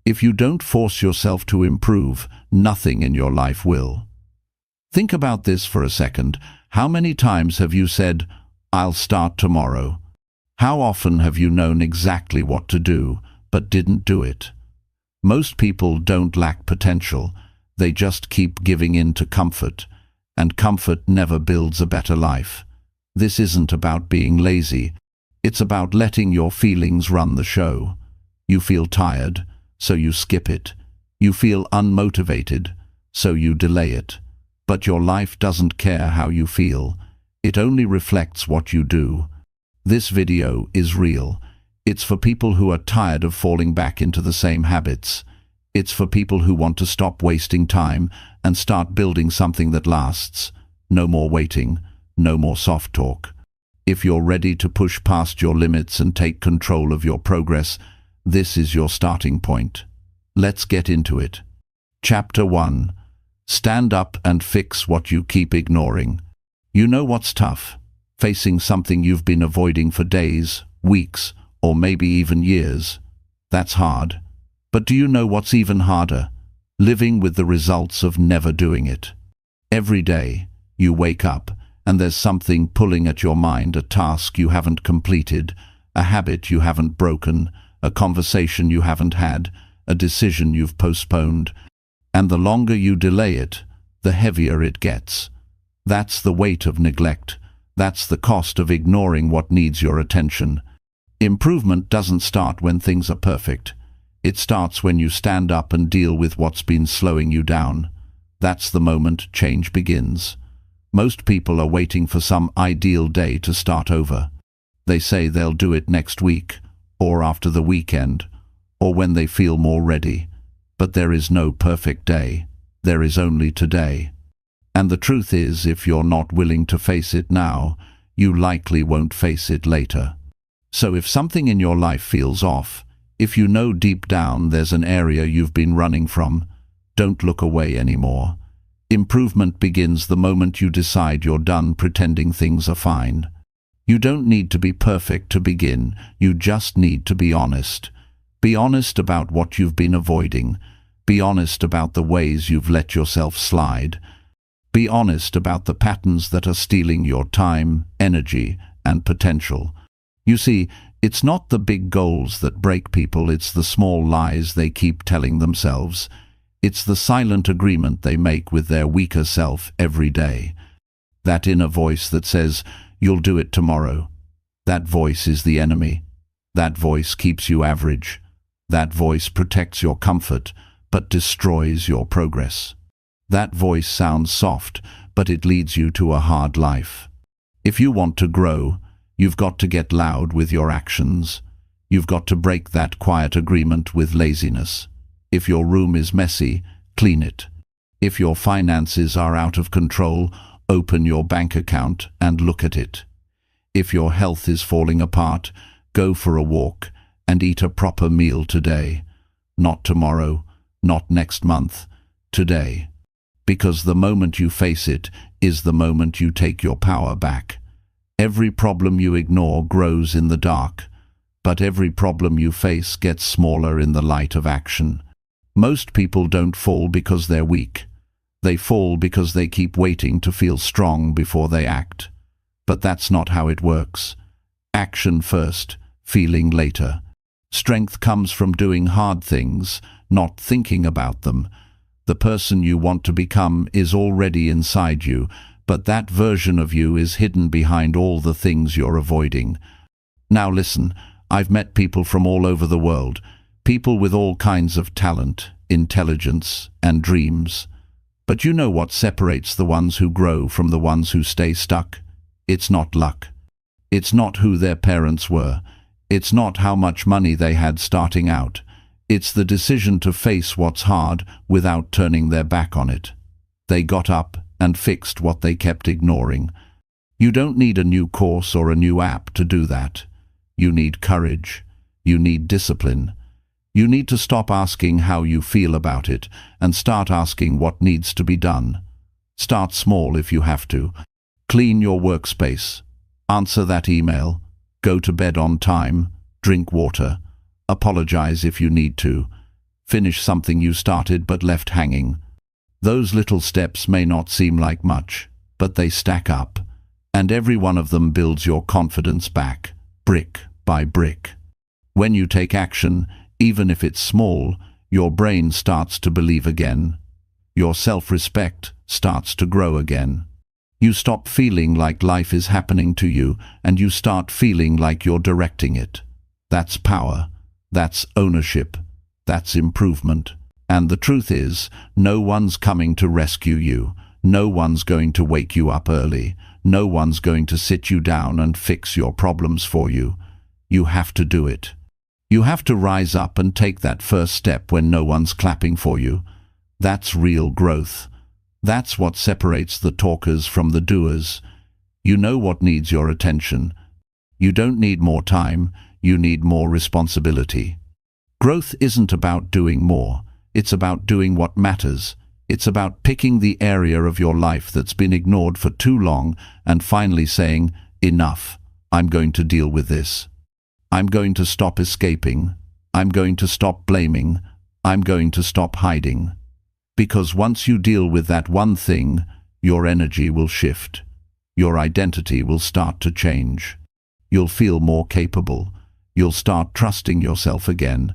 If you don't force yourself to improve, nothing in your life will. Think about this for a second. How many times have you said, "I'll start tomorrow"? How often have you known exactly what to do, but didn't do it? Most people don't lack potential. They just keep giving in to comfort, and comfort never builds a better life. This isn't about being lazy. It's about letting your feelings run the show. You feel tired, so you skip it. You feel unmotivated, so you delay it. But your life doesn't care how you feel. It only reflects what you do. This video is real. It's for people who are tired of falling back into the same habits. It's for people who want to stop wasting time and start building something that lasts. No more waiting, no more soft talk. If you're ready to push past your limits and take control of your progress, this is your starting point. Let's get into it. Chapter 1. Stand up and fix what you keep ignoring. You know what's tough? Facing something you've been avoiding for days, weeks, or maybe even years. That's hard. But do you know what's even harder? Living with the results of never doing it. Every day, you wake up, and there's something pulling at your mind, a task you haven't completed, a habit you haven't broken, a conversation you haven't had, a decision you've postponed. And the longer you delay it, the heavier it gets. That's the weight of neglect. That's the cost of ignoring what needs your attention. Improvement doesn't start when things are perfect. It starts when you stand up and deal with what's been slowing you down. That's the moment change begins. Most people are waiting for some ideal day to start over. They say they'll do it next week, or after the weekend, or when they feel more ready. But there is no perfect day. There is only today. And the truth is, if you're not willing to face it now, you likely won't face it later. So if something in your life feels off, if you know deep down there's an area you've been running from, don't look away anymore. Improvement begins the moment you decide you're done pretending things are fine. You don't need to be perfect to begin. You just need to be honest. Be honest about what you've been avoiding. Be honest about the ways you've let yourself slide. Be honest about the patterns that are stealing your time, energy, and potential. You see, it's not the big goals that break people, it's the small lies they keep telling themselves. It's the silent agreement they make with their weaker self every day. That inner voice that says, "You'll do it tomorrow." That voice is the enemy. That voice keeps you average. That voice protects your comfort, but destroys your progress. That voice sounds soft, but it leads you to a hard life. If you want to grow, you've got to get loud with your actions. You've got to break that quiet agreement with laziness. If your room is messy, clean it. If your finances are out of control, open your bank account and look at it. If your health is falling apart, go for a walk and eat a proper meal today. Not tomorrow, not next month, today. Because the moment you face it is the moment you take your power back. Every problem you ignore grows in the dark, but every problem you face gets smaller in the light of action. Most people don't fall because they're weak. They fall because they keep waiting to feel strong before they act. But that's not how it works. Action first, feeling later. Strength comes from doing hard things, not thinking about them. The person you want to become is already inside you, but that version of you is hidden behind all the things you're avoiding. Now listen, I've met people from all over the world, people with all kinds of talent, intelligence, and dreams. But you know what separates the ones who grow from the ones who stay stuck? It's not luck. It's not who their parents were. It's not how much money they had starting out. It's the decision to face what's hard without turning their back on it. They got up and fixed what they kept ignoring. You don't need a new course or a new app to do that. You need courage. You need discipline. You need to stop asking how you feel about it and start asking what needs to be done. Start small if you have to. Clean your workspace. Answer that email. Go to bed on time. Drink water. Apologize if you need to. Finish something you started but left hanging. Those little steps may not seem like much, but they stack up, and every one of them builds your confidence back, brick by brick. When you take action, even if it's small, your brain starts to believe again. Your self-respect starts to grow again. You stop feeling like life is happening to you, and you start feeling like you're directing it. That's power. That's ownership. That's improvement. And the truth is, no one's coming to rescue you. No one's going to wake you up early. No one's going to sit you down and fix your problems for you. You have to do it. You have to rise up and take that first step when no one's clapping for you. That's real growth. That's what separates the talkers from the doers. You know what needs your attention. You don't need more time, you need more responsibility. Growth isn't about doing more. It's about doing what matters. It's about picking the area of your life that's been ignored for too long and finally saying, enough, I'm going to deal with this. I'm going to stop escaping. I'm going to stop blaming. I'm going to stop hiding. Because once you deal with that one thing, your energy will shift. Your identity will start to change. You'll feel more capable. You'll start trusting yourself again.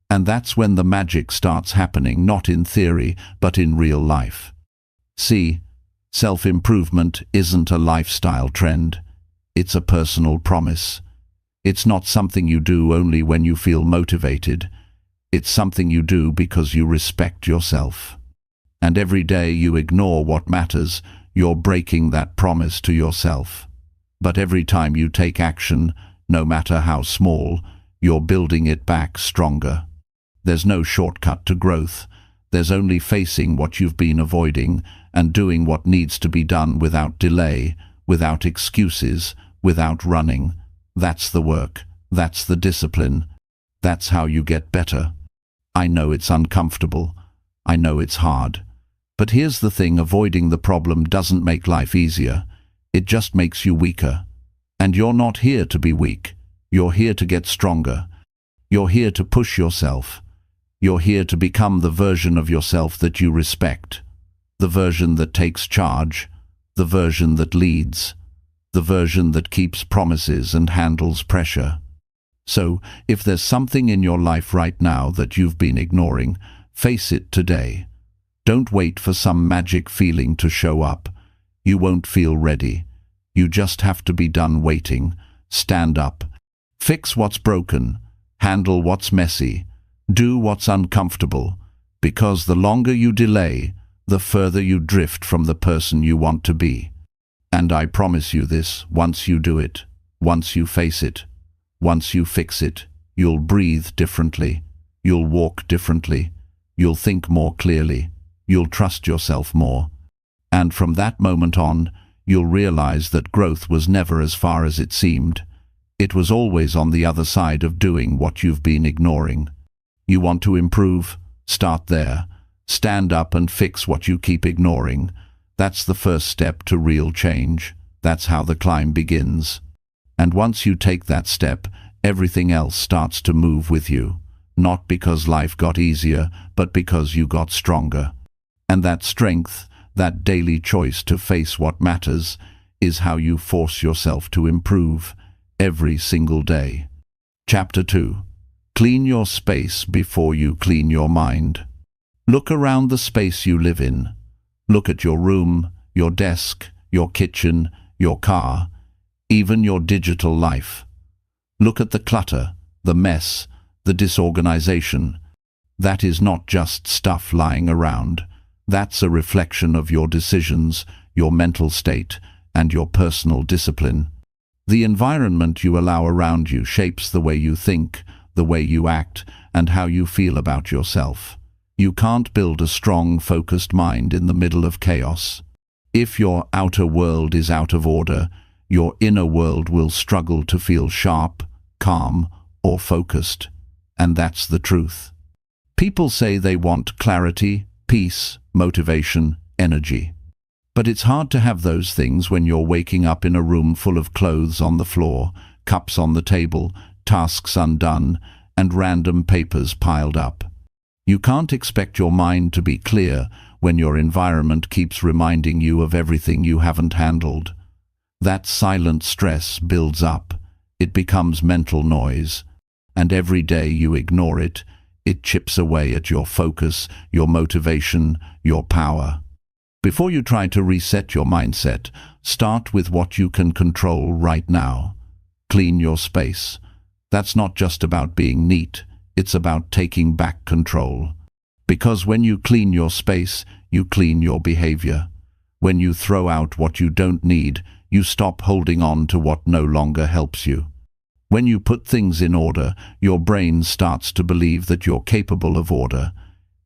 And that's when the magic starts happening, not in theory, but in real life. See, self-improvement isn't a lifestyle trend. It's a personal promise. It's not something you do only when you feel motivated. It's something you do because you respect yourself. And every day you ignore what matters, you're breaking that promise to yourself. But every time you take action, no matter how small, you're building it back stronger. There's no shortcut to growth. There's only facing what you've been avoiding and doing what needs to be done without delay, without excuses, without running. That's the work. That's the discipline. That's how you get better. I know it's uncomfortable. I know it's hard. But here's the thing, avoiding the problem doesn't make life easier. It just makes you weaker. And you're not here to be weak. You're here to get stronger. You're here to push yourself. You're here to become the version of yourself that you respect. The version that takes charge. The version that leads. The version that keeps promises and handles pressure. So, if there's something in your life right now that you've been ignoring, face it today. Don't wait for some magic feeling to show up. You won't feel ready. You just have to be done waiting. Stand up. Fix what's broken. Handle what's messy. Do what's uncomfortable. Because the longer you delay, the further you drift from the person you want to be. And I promise you this, once you do it, once you face it, once you fix it, you'll breathe differently. You'll walk differently. You'll think more clearly. You'll trust yourself more. And from that moment on, you'll realize that growth was never as far as it seemed. It was always on the other side of doing what you've been ignoring. You want to improve? Start there. Stand up and fix what you keep ignoring. That's the first step to real change. That's how the climb begins. And once you take that step, everything else starts to move with you. Not because life got easier, but because you got stronger. And that strength, that daily choice to face what matters, is how you force yourself to improve every single day. Chapter 2. Clean your space before you clean your mind. Look around the space you live in. Look at your room, your desk, your kitchen, your car, even your digital life. Look at the clutter, the mess, the disorganization. That is not just stuff lying around. That's a reflection of your decisions, your mental state, and your personal discipline. The environment you allow around you shapes the way you think, the way you act, and how you feel about yourself. You can't build a strong, focused mind in the middle of chaos. If your outer world is out of order, your inner world will struggle to feel sharp, calm, or focused. And that's the truth. People say they want clarity, peace, motivation, energy. But it's hard to have those things when you're waking up in a room full of clothes on the floor, cups on the table, tasks undone, and random papers piled up. You can't expect your mind to be clear when your environment keeps reminding you of everything you haven't handled. That silent stress builds up. It becomes mental noise. And every day you ignore it, it chips away at your focus, your motivation, your power. Before you try to reset your mindset, start with what you can control right now. Clean your space. That's not just about being neat, it's about taking back control. Because when you clean your space, you clean your behavior. When you throw out what you don't need, you stop holding on to what no longer helps you. When you put things in order, your brain starts to believe that you're capable of order.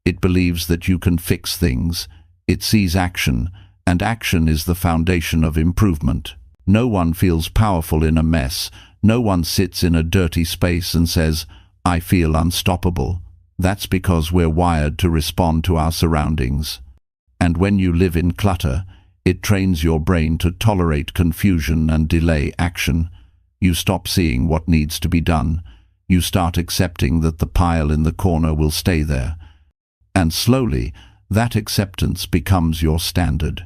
It believes that you can fix things. It sees action, and action is the foundation of improvement. No one feels powerful in a mess. No one sits in a dirty space and says, "I feel unstoppable." That's because we're wired to respond to our surroundings. And when you live in clutter, it trains your brain to tolerate confusion and delay action. You stop seeing what needs to be done. You start accepting that the pile in the corner will stay there. And slowly, that acceptance becomes your standard.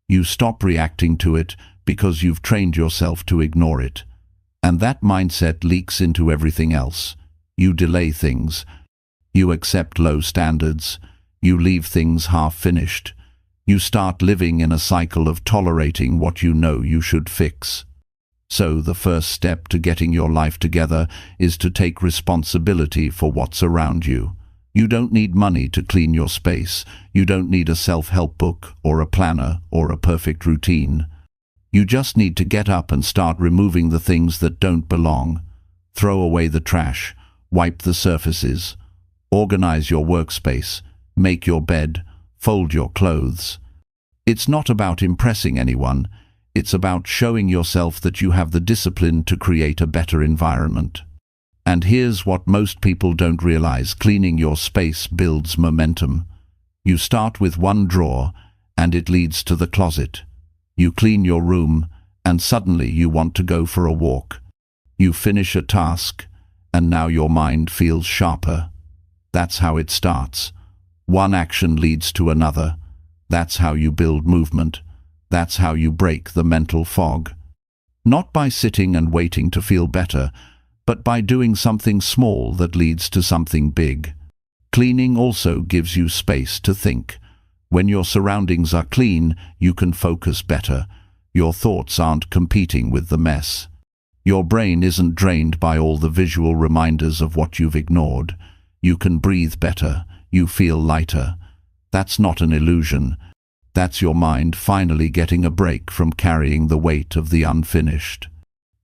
You stop reacting to it because you've trained yourself to ignore it. And that mindset leaks into everything else. You delay things. You accept low standards. You leave things half-finished. You start living in a cycle of tolerating what you know you should fix. So the first step to getting your life together is to take responsibility for what's around you. You don't need money to clean your space. You don't need a self-help book or a planner or a perfect routine. You just need to get up and start removing the things that don't belong. Throw away the trash. Wipe the surfaces. Organize your workspace. Make your bed. Fold your clothes. It's not about impressing anyone. It's about showing yourself that you have the discipline to create a better environment. And here's what most people don't realize: cleaning your space builds momentum. You start with one drawer, and it leads to the closet. You clean your room, and suddenly you want to go for a walk. You finish a task, and now your mind feels sharper. That's how it starts. One action leads to another. That's how you build movement. That's how you break the mental fog. Not by sitting and waiting to feel better, but by doing something small that leads to something big. Cleaning also gives you space to think. When your surroundings are clean, you can focus better. Your thoughts aren't competing with the mess. Your brain isn't drained by all the visual reminders of what you've ignored. You can breathe better. You feel lighter. That's not an illusion. That's your mind finally getting a break from carrying the weight of the unfinished.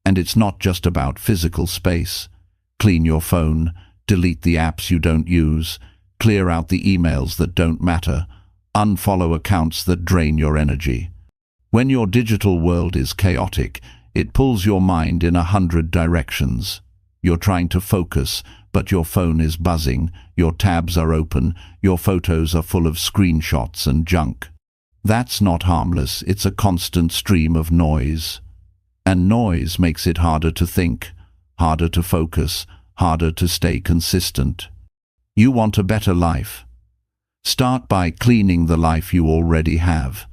And it's not just about physical space. Clean your phone, delete the apps you don't use, clear out the emails that don't matter, unfollow accounts that drain your energy. When your digital world is chaotic, it pulls your mind in 100 directions. You're trying to focus, but your phone is buzzing, your tabs are open, your photos are full of screenshots and junk. That's not harmless, it's a constant stream of noise. And noise makes it harder to think, harder to focus, harder to stay consistent. You want a better life? Start by cleaning the life you already have.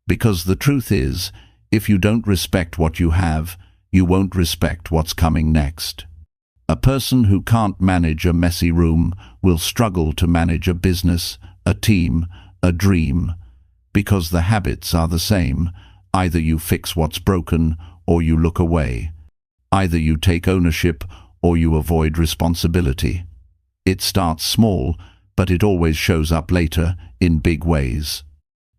Because the truth is, if you don't respect what you have, you won't respect what's coming next. A person who can't manage a messy room will struggle to manage a business, a team, a dream. Because the habits are the same. Either you fix what's broken or you look away. Either you take ownership or you avoid responsibility. It starts small, but it always shows up later in big ways.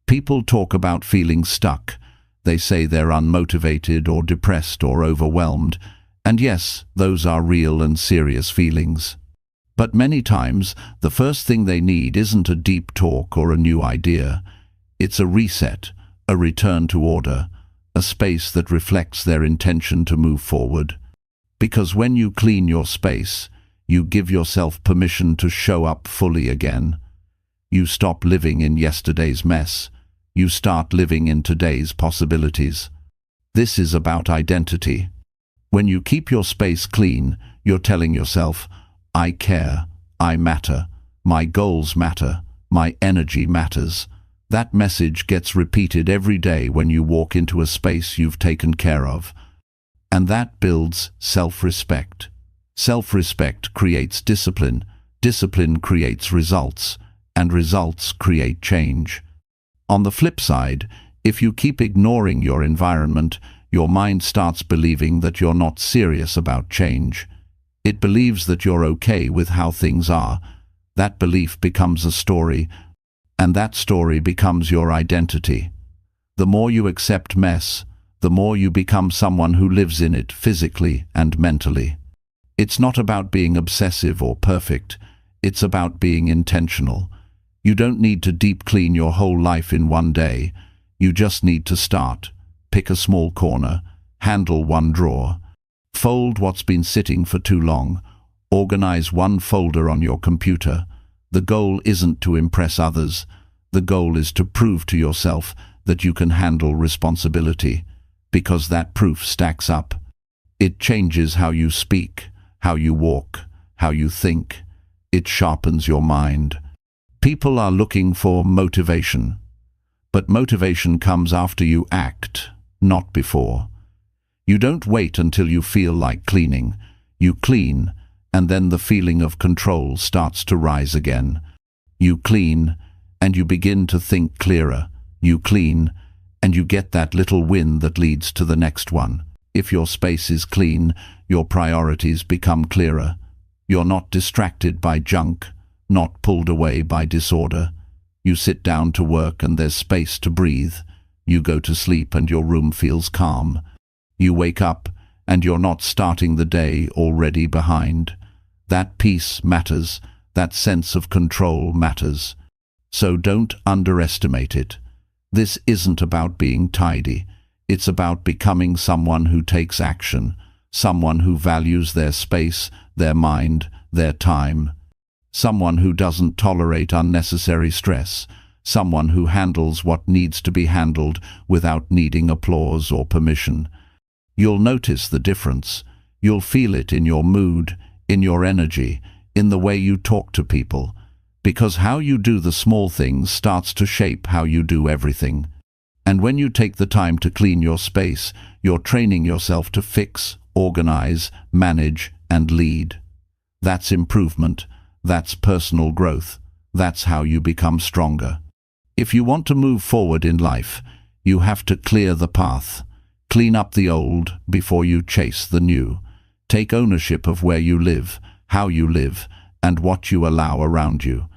People talk about feeling stuck. They say they're unmotivated or depressed or overwhelmed. And yes, those are real and serious feelings. But many times, the first thing they need isn't a deep talk or a new idea. It's a reset, a return to order, a space that reflects their intention to move forward. Because when you clean your space, you give yourself permission to show up fully again. You stop living in yesterday's mess. You start living in today's possibilities. This is about identity. When you keep your space clean, you're telling yourself, "I care, I matter. My goals matter. My energy matters. That message gets repeated every day when you walk into a space you've taken care of. And that builds self-respect. Self-respect creates discipline. Discipline creates results. And results create change. On the flip side, if you keep ignoring your environment, your mind starts believing that you're not serious about change. It believes that you're okay with how things are. That belief becomes a story, and that story becomes your identity. The more you accept mess, the more you become someone who lives in it physically and mentally. It's not about being obsessive or perfect. It's about being intentional. You don't need to deep clean your whole life in one day. You just need to start. Pick a small corner. Handle one drawer. Fold what's been sitting for too long. Organize one folder on your computer. The goal isn't to impress others. The goal is to prove to yourself that you can handle responsibility, because that proof stacks up. It changes how you speak, how you walk, how you think. It sharpens your mind. People are looking for motivation. But motivation comes after you act, not before. You don't wait until you feel like cleaning. You clean, and then the feeling of control starts to rise again. You clean, and you begin to think clearer. You clean, and you get that little win that leads to the next one. If your space is clean, your priorities become clearer. You're not distracted by junk, not pulled away by disorder. You sit down to work and there's space to breathe. You go to sleep and your room feels calm. You wake up and you're not starting the day already behind. That peace matters. That sense of control matters. So don't underestimate it. This isn't about being tidy. It's about becoming someone who takes action, someone who values their space, their mind, their time, someone who doesn't tolerate unnecessary stress, someone who handles what needs to be handled without needing applause or permission. You'll notice the difference. You'll feel it in your mood, in your energy, in the way you talk to people, because how you do the small things starts to shape how you do everything. And when you take the time to clean your space, you're training yourself to fix, organize, manage, and lead. That's improvement. That's personal growth. That's how you become stronger. If you want to move forward in life, you have to clear the path. Clean up the old before you chase the new. Take ownership of where you live, how you live, and what you allow around you.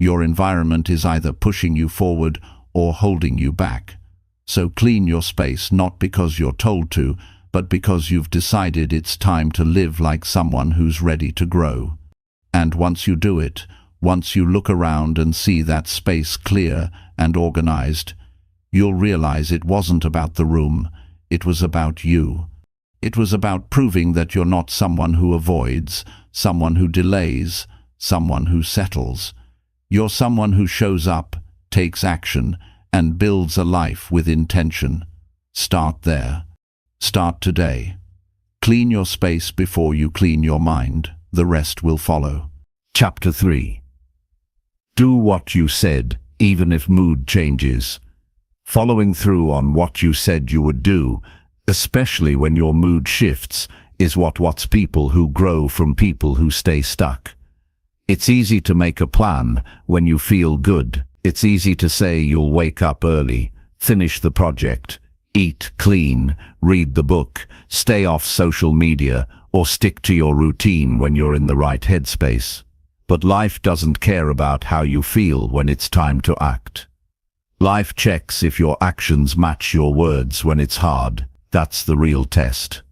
Your environment is either pushing you forward or holding you back. So clean your space not because you're told to, but because you've decided it's time to live like someone who's ready to grow. And once you do it, once you look around and see that space clear and organized, you'll realize it wasn't about the room, it was about you. It was about proving that you're not someone who avoids, someone who delays, someone who settles. You're someone who shows up, takes action, and builds a life with intention. Start there. Start today. Clean your space before you clean your mind. The rest will follow. Chapter 3. Do what you said, even if mood changes. Following through on what you said you would do, especially when your mood shifts, is what's people who grow from people who stay stuck. It's easy to make a plan when you feel good. It's easy to say you'll wake up early, finish the project, eat clean, read the book, stay off social media, or stick to your routine when you're in the right headspace. But life doesn't care about how you feel when it's time to act. Life checks if your actions match your words when it's hard. That's the real test.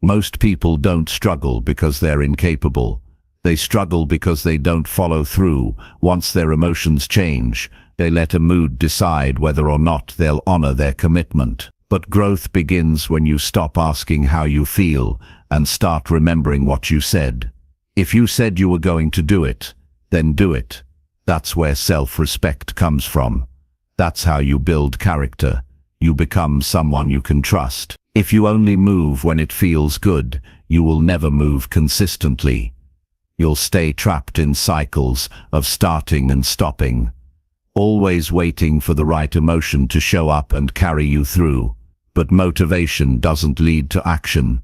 Most people don't struggle because they're incapable. They struggle because they don't follow through. Once their emotions change, they let a mood decide whether or not they'll honor their commitment. But growth begins when you stop asking how you feel and start remembering what you said. If you said you were going to do it, then do it. That's where self-respect comes from. That's how you build character. You become someone you can trust. If you only move when it feels good, you will never move consistently. You'll stay trapped in cycles of starting and stopping, always waiting for the right emotion to show up and carry you through. But motivation doesn't lead to action.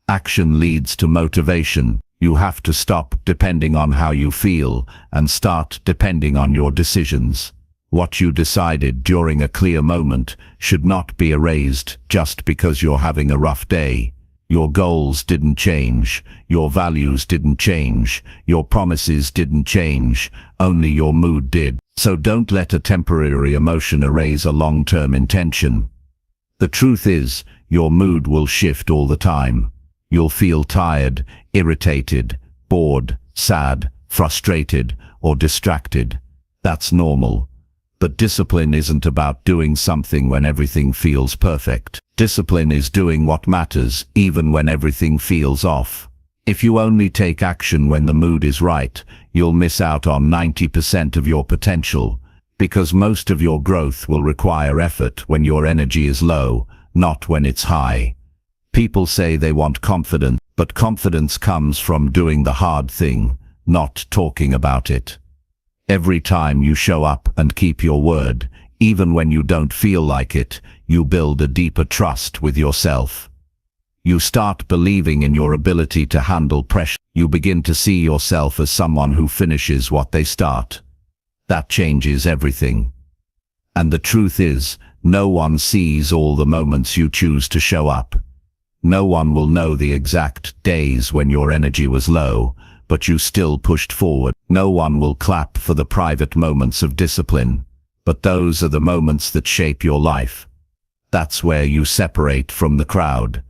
Action leads to motivation. You have to stop depending on how you feel and start depending on your decisions. What you decided during a clear moment should not be erased just because you're having a rough day. Your goals didn't change, your values didn't change, your promises didn't change, only your mood did. So don't let a temporary emotion erase a long-term intention. The truth is, your mood will shift all the time. You'll feel tired, irritated, bored, sad, frustrated, or distracted. That's normal. But discipline isn't about doing something when everything feels perfect. Discipline is doing what matters, even when everything feels off. If you only take action when the mood is right, you'll miss out on 90% of your potential, because most of your growth will require effort when your energy is low, not when it's high. People say they want confidence, but confidence comes from doing the hard thing, not talking about it. Every time you show up and keep your word, even when you don't feel like it, you build a deeper trust with yourself. You start believing in your ability to handle pressure. You begin to see yourself as someone who finishes what they start. That changes everything. And the truth is, no one sees all the moments you choose to show up. No one will know the exact days when your energy was low, but you still pushed forward. No one will clap for the private moments of discipline, but those are the moments that shape your life. That's where you separate from the crowd.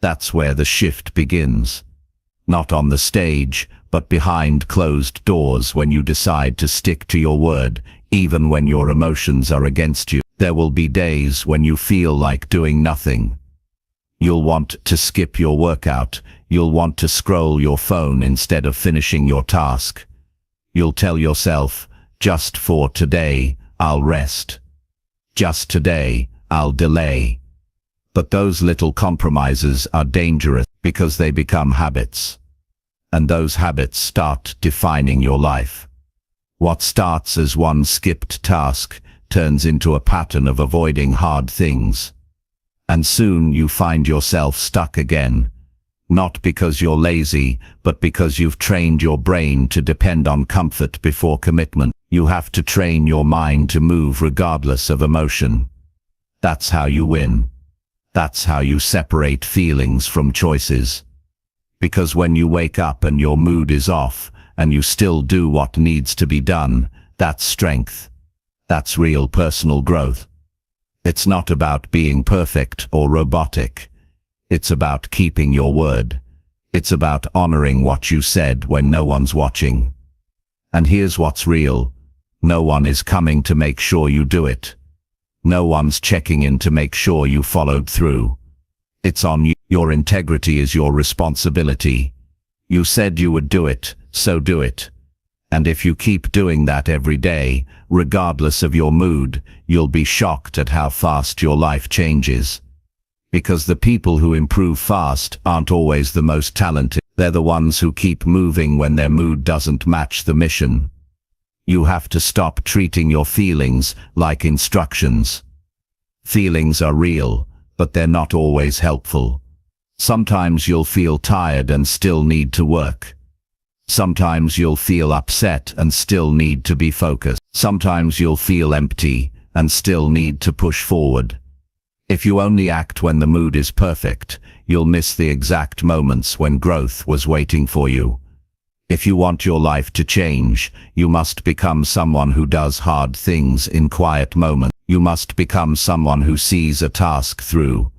That's where the shift begins. Not on the stage, but behind closed doors, when you decide to stick to your word, even when your emotions are against you. There will be days when you feel like doing nothing. You'll want to skip your workout. You'll want to scroll your phone instead of finishing your task. You'll tell yourself, just for today, I'll rest. Just today, I'll delay. But those little compromises are dangerous because they become habits. And those habits start defining your life. What starts as one skipped task turns into a pattern of avoiding hard things. And soon you find yourself stuck again. Not because you're lazy, but because you've trained your brain to depend on comfort before commitment. You have to train your mind to move regardless of emotion. That's how you win. That's how you separate feelings from choices. Because when you wake up and your mood is off, and you still do what needs to be done, that's strength. That's real personal growth. It's not about being perfect or robotic. It's about keeping your word. It's about honoring what you said when no one's watching. And here's what's real. No one is coming to make sure you do it. No one's checking in to make sure you followed through. It's on you. Your integrity is your responsibility. You said you would do it, so do it. And if you keep doing that every day, regardless of your mood, you'll be shocked at how fast your life changes. Because the people who improve fast aren't always the most talented. They're the ones who keep moving when their mood doesn't match the mission. You have to stop treating your feelings like instructions. Feelings are real, but they're not always helpful. Sometimes you'll feel tired and still need to work. Sometimes you'll feel upset and still need to be focused. Sometimes you'll feel empty and still need to push forward. If you only act when the mood is perfect, you'll miss the exact moments when growth was waiting for you. If you want your life to change, you must become someone who does hard things in quiet moments. You must become someone who sees a task through,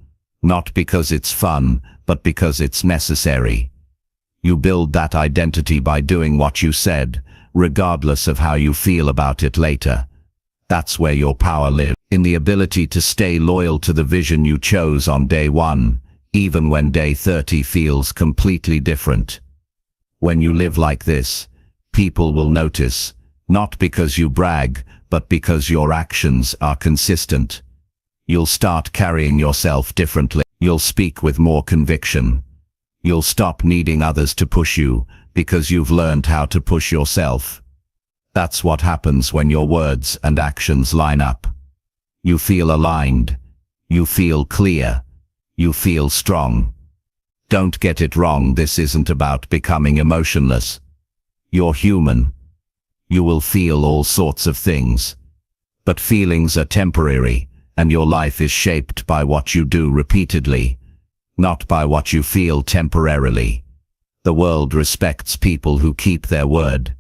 not because it's fun, but because it's necessary. You build that identity by doing what you said, regardless of how you feel about it later. That's where your power lives, in the ability to stay loyal to the vision you chose on day 1, even when day 30 feels completely different. When you live like this, people will notice, not because you brag, but because your actions are consistent. You'll start carrying yourself differently. You'll speak with more conviction. You'll stop needing others to push you, because you've learned how to push yourself. That's what happens when your words and actions line up. You feel aligned. You feel clear. You feel strong. Don't get it wrong, this isn't about becoming emotionless. You're human. You will feel all sorts of things. But feelings are temporary, and your life is shaped by what you do repeatedly, not by what you feel temporarily. The world respects people who keep their word.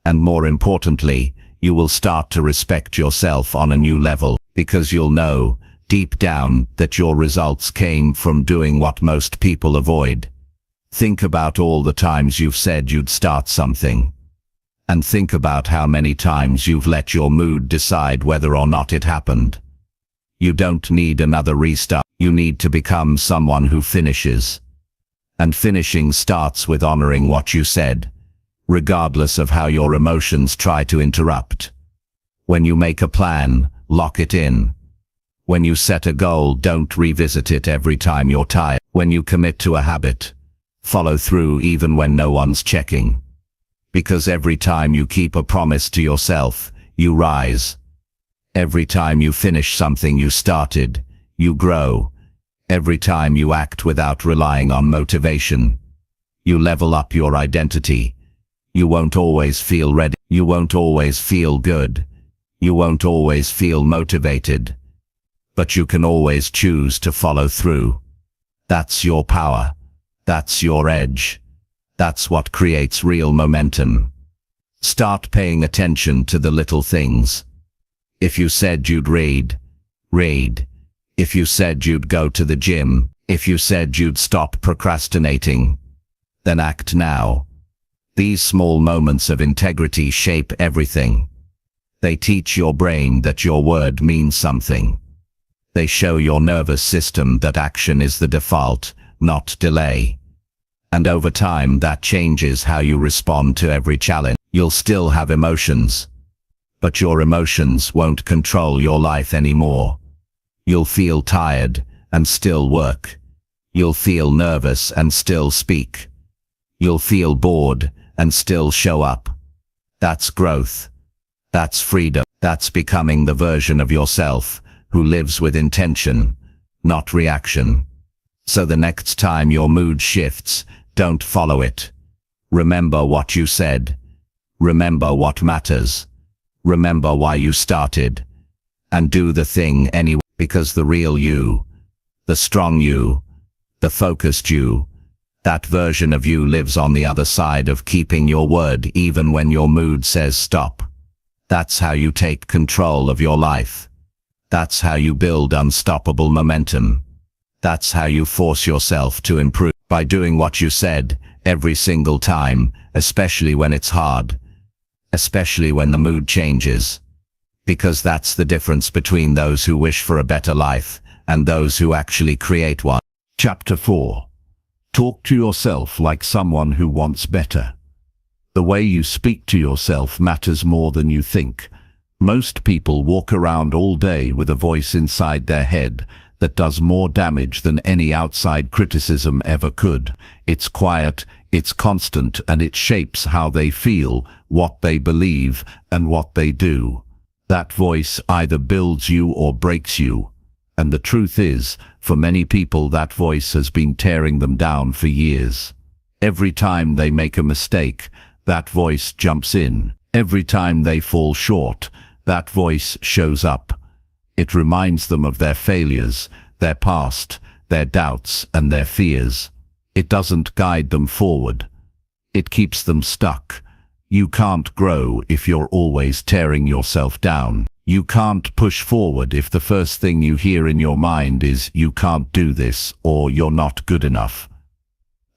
And more importantly, you will start to respect yourself on a new level, because you'll know, deep down, that your results came from doing what most people avoid. Think about all the times you've said you'd start something. And think about how many times you've let your mood decide whether or not it happened. You don't need another restart. You need to become someone who finishes. And finishing starts with honoring what you said, regardless of how your emotions try to interrupt. When you make a plan, lock it in. When you set a goal, don't revisit it every time you're tired. When you commit to a habit, follow through even when no one's checking. Because every time you keep a promise to yourself, you rise. Every time you finish something you started, you grow. Every time you act without relying on motivation, you level up your identity. You won't always feel ready. You won't always feel good. You won't always feel motivated. But you can always choose to follow through. That's your power. That's your edge. That's what creates real momentum. Start paying attention to the little things. If you said you'd read, read. If you said you'd go to the gym, if you said you'd stop procrastinating, then act now. These small moments of integrity shape everything. They teach your brain that your word means something. They show your nervous system that action is the default, not delay. And over time, that changes how you respond to every challenge. You'll still have emotions, but your emotions won't control your life anymore. You'll feel tired and still work. You'll feel nervous and still speak. You'll feel bored and still show up. That's growth. That's freedom. That's becoming the version of yourself who lives with intention, not reaction. So the next time your mood shifts, don't follow it. Remember what you said. Remember what matters. Remember why you started. And do the thing anyway, because the real you, the strong you, the focused you, that version of you lives on the other side of keeping your word even when your mood says stop. That's how you take control of your life. That's how you build unstoppable momentum. That's how you force yourself to improve. By doing what you said, every single time, especially when it's hard. Especially when the mood changes. Because that's the difference between those who wish for a better life and those who actually create one. Chapter 4. Talk to yourself like someone who wants better. The way you speak to yourself matters more than you think. Most people walk around all day with a voice inside their head that does more damage than any outside criticism ever could. It's quiet, it's constant, and it shapes how they feel, what they believe, and what they do. That voice either builds you or breaks you. And the truth is, for many people that voice has been tearing them down for years. Every time they make a mistake, that voice jumps in. Every time they fall short, that voice shows up. It reminds them of their failures, their past, their doubts, and their fears. It doesn't guide them forward. It keeps them stuck. You can't grow if you're always tearing yourself down. You can't push forward if the first thing you hear in your mind is you can't do this or you're not good enough.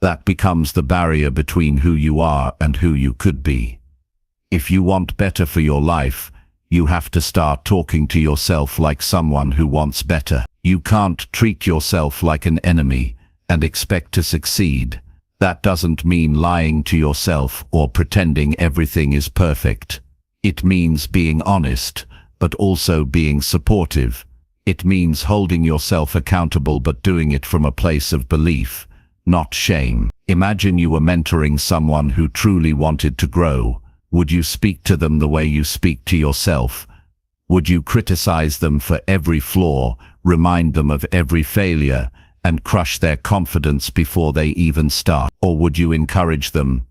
That becomes the barrier between who you are and who you could be. If you want better for your life, you have to start talking to yourself like someone who wants better. You can't treat yourself like an enemy and expect to succeed. That doesn't mean lying to yourself or pretending everything is perfect. It means being honest, but also being supportive. It means holding yourself accountable but doing it from a place of belief, not shame. Imagine you were mentoring someone who truly wanted to grow. Would you speak to them the way you speak to yourself? Would you criticize them for every flaw, remind them of every failure, and crush their confidence before they even start? Or would you encourage them,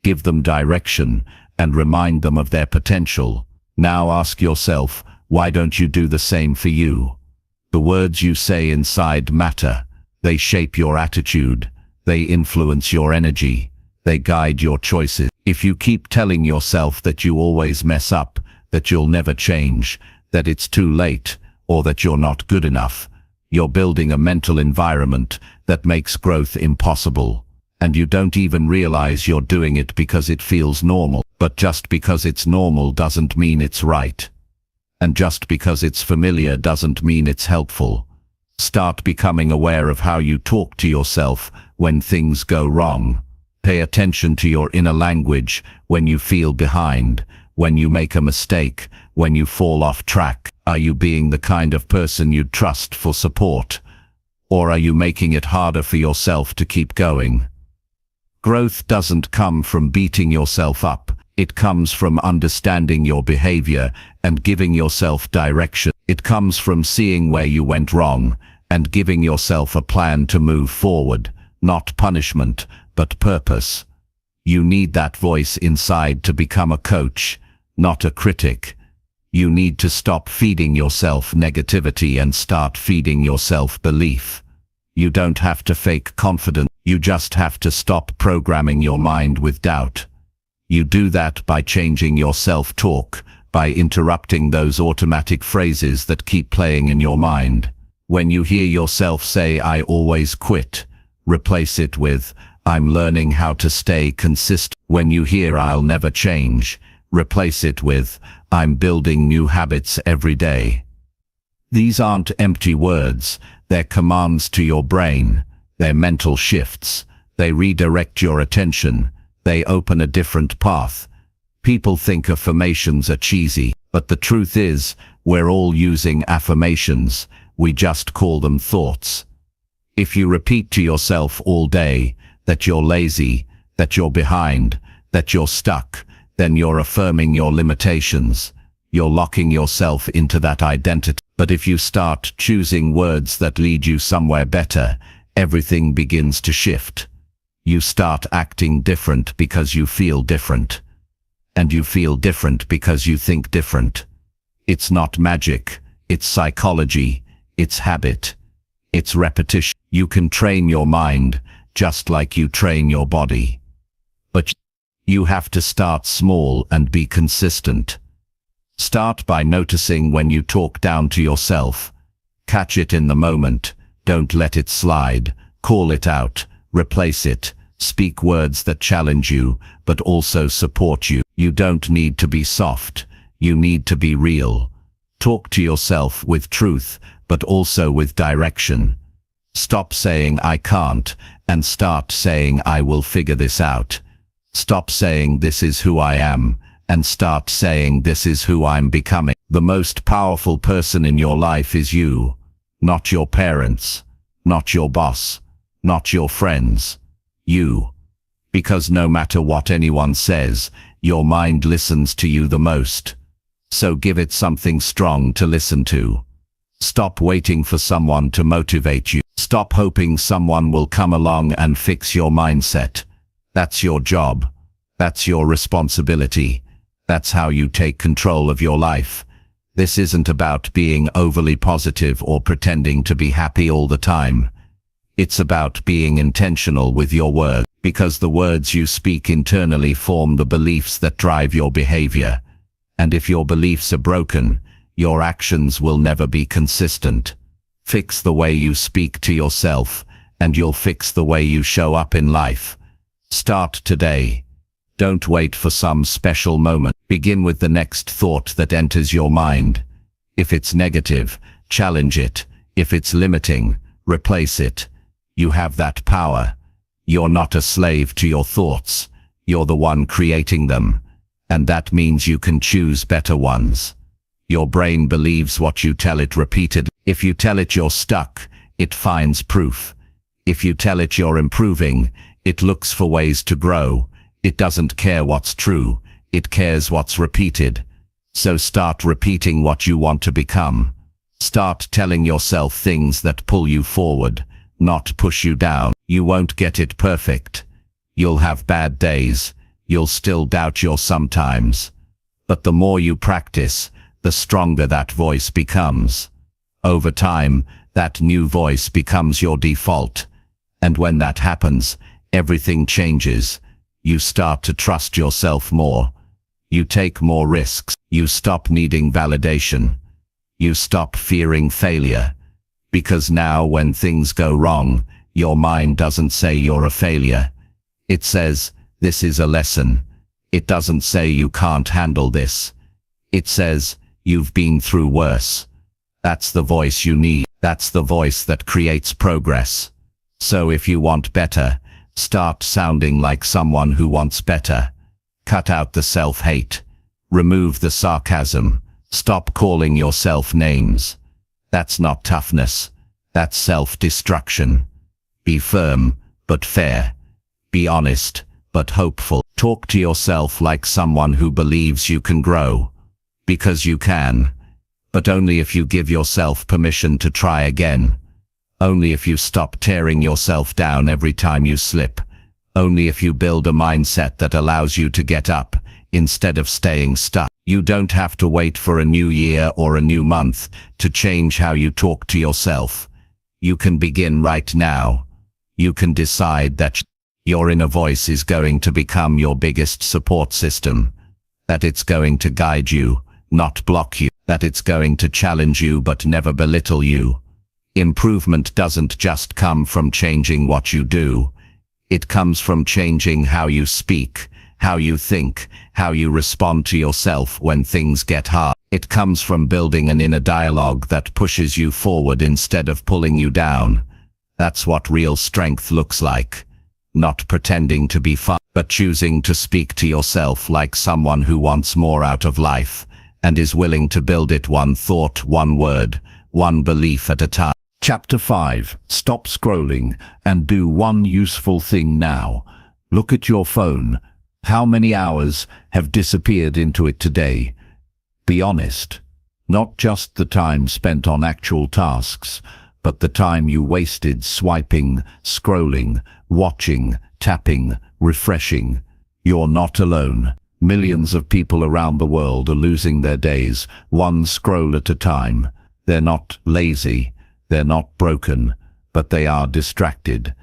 give them direction, and remind them of their potential? Now ask yourself, why don't you do the same for you? The words you say inside matter. They shape your attitude. They influence your energy. They guide your choices. If you keep telling yourself that you always mess up, that you'll never change, that it's too late, or that you're not good enough, you're building a mental environment that makes growth impossible. And you don't even realize you're doing it because it feels normal. But just because it's normal doesn't mean it's right. And just because it's familiar doesn't mean it's helpful. Start becoming aware of how you talk to yourself when things go wrong. Pay attention to your inner language when you feel behind, when you make a mistake, when you fall off track. Are you being the kind of person you'd trust for support? Or are you making it harder for yourself to keep going? Growth doesn't come from beating yourself up. It comes from understanding your behavior and giving yourself direction. It comes from seeing where you went wrong and giving yourself a plan to move forward, not punishment, but purpose. You need that voice inside to become a coach, not a critic. You need to stop feeding yourself negativity and start feeding yourself belief. You don't have to fake confidence. You just have to stop programming your mind with doubt. You do that by changing your self-talk, by interrupting those automatic phrases that keep playing in your mind. When you hear yourself say, "I always quit," replace it with, "I'm learning how to stay consistent." When you hear, "I'll never change," replace it with, "I'm building new habits every day." These aren't empty words, they're commands to your brain. They're mental shifts. They redirect your attention. They open a different path. People think affirmations are cheesy, but the truth is, we're all using affirmations. We just call them thoughts. If you repeat to yourself all day that you're lazy, that you're behind, that you're stuck, then you're affirming your limitations. You're locking yourself into that identity. But if you start choosing words that lead you somewhere better, everything begins to shift. You start acting different because you feel different. And you feel different because you think different. It's not magic, it's psychology, it's habit, it's repetition. You can train your mind just like you train your body. But you have to start small and be consistent. Start by noticing when you talk down to yourself. Catch it in the moment. Don't let it slide. Call it out. Replace it. Speak words that challenge you, but also support you. You don't need to be soft. You need to be real. Talk to yourself with truth, but also with direction. Stop saying "I can't" and start saying "I will figure this out." Stop saying "this is who I am" and start saying "this is who I'm becoming." The most powerful person in your life is you, not your parents, not your boss, not your friends. You. Because no matter what anyone says, your mind listens to you the most. So give it something strong to listen to. Stop waiting for someone to motivate you. Stop hoping someone will come along and fix your mindset. That's your job. That's your responsibility. That's how you take control of your life. This isn't about being overly positive or pretending to be happy all the time. It's about being intentional with your words, because the words you speak internally form the beliefs that drive your behavior. And if your beliefs are broken, your actions will never be consistent. Fix the way you speak to yourself, and you'll fix the way you show up in life. Start today. Don't wait for some special moment. Begin with the next thought that enters your mind. If it's negative, challenge it. If it's limiting, replace it. You have that power. You're not a slave to your thoughts. You're the one creating them. And that means you can choose better ones. Your brain believes what you tell it repeatedly. If you tell it you're stuck, it finds proof. If you tell it you're improving, It looks for ways to grow. It doesn't care what's true. It cares what's repeated. So start repeating what you want to become. Start telling yourself things that pull you forward, not push you down. You won't get it perfect. You'll have bad days. You'll still doubt yourself sometimes. But the more you practice, the stronger that voice becomes. Over time, that new voice becomes your default. And when that happens, everything changes. You start to trust yourself more. You take more risks. You stop needing validation. You stop fearing failure. Because now when things go wrong, your mind doesn't say you're a failure. It says, this is a lesson. It doesn't say you can't handle this. It says, you've been through worse. That's the voice you need. That's the voice that creates progress. So if you want better, start sounding like someone who wants better. Cut out the self-hate. Remove the sarcasm. Stop calling yourself names. That's not toughness. That's self-destruction. Be firm, but fair. Be honest, but hopeful. Talk to yourself like someone who believes you can grow. Because you can. But only if you give yourself permission to try again. Only if you stop tearing yourself down every time you slip. Only if you build a mindset that allows you to get up, instead of staying stuck. You don't have to wait for a new year or a new month to change how you talk to yourself. You can begin right now. You can decide that your inner voice is going to become your biggest support system. That it's going to guide you, not block you. That it's going to challenge you but never belittle you. Improvement doesn't just come from changing what you do. It comes from changing how you speak, how you think, how you respond to yourself when things get hard. It comes from building an inner dialogue that pushes you forward instead of pulling you down. That's what real strength looks like. Not pretending to be fun, but choosing to speak to yourself like someone who wants more out of life and is willing to build it one thought, one word, one belief at a time. Chapter 5. Stop scrolling and do one useful thing now. Look at your phone. How many hours have disappeared into it today? Be honest. Not just the time spent on actual tasks, but the time you wasted swiping, scrolling, watching, tapping, refreshing. You're not alone. Millions of people around the world are losing their days, one scroll at a time. They're not lazy, they're not broken, but they are distracted.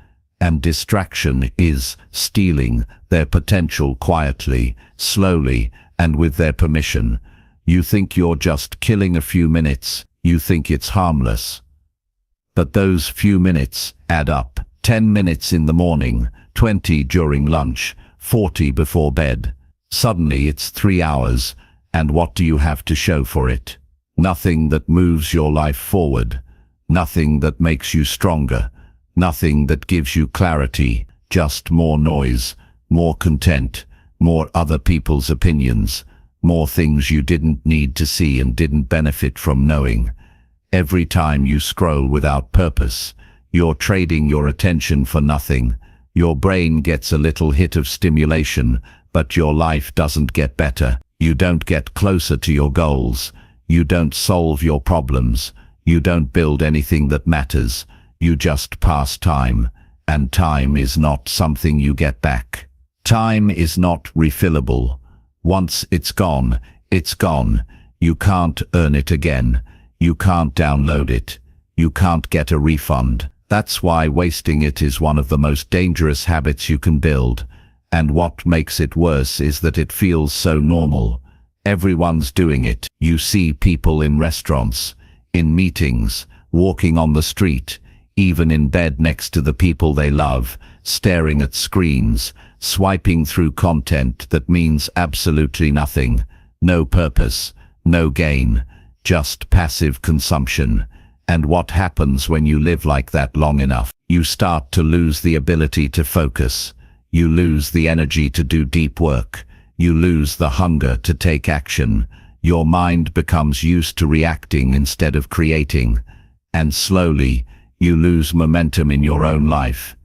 And distraction is stealing their potential quietly, slowly, and with their permission. You think you're just killing a few minutes, you think it's harmless. But those few minutes add up. 10 minutes in the morning, 20 during lunch, 40 before bed. Suddenly it's 3 hours, and what do you have to show for it? Nothing that moves your life forward. Nothing that makes you stronger. Nothing that gives you clarity. Just more noise, more content, more other people's opinions, more things you didn't need to see and didn't benefit from knowing. Every time you scroll without purpose, you're trading your attention for nothing. Your brain gets a little hit of stimulation, but your life doesn't get better. You don't get closer to your goals. You don't solve your problems. You don't build anything that matters. You just pass time, and time is not something you get back. Time is not refillable. Once it's gone, it's gone. You can't earn it again. You can't download it. You can't get a refund. That's why wasting it is one of the most dangerous habits you can build. And what makes it worse is that it feels so normal. Everyone's doing it. You see people in restaurants, in meetings, walking on the street, even in bed next to the people they love, staring at screens, swiping through content that means absolutely nothing. No purpose, no gain, just passive consumption. And what happens when you live like that long enough? You start to lose the ability to focus. You lose the energy to do deep work. You lose the hunger to take action. Your mind becomes used to reacting instead of creating. And slowly, you lose momentum in your own life.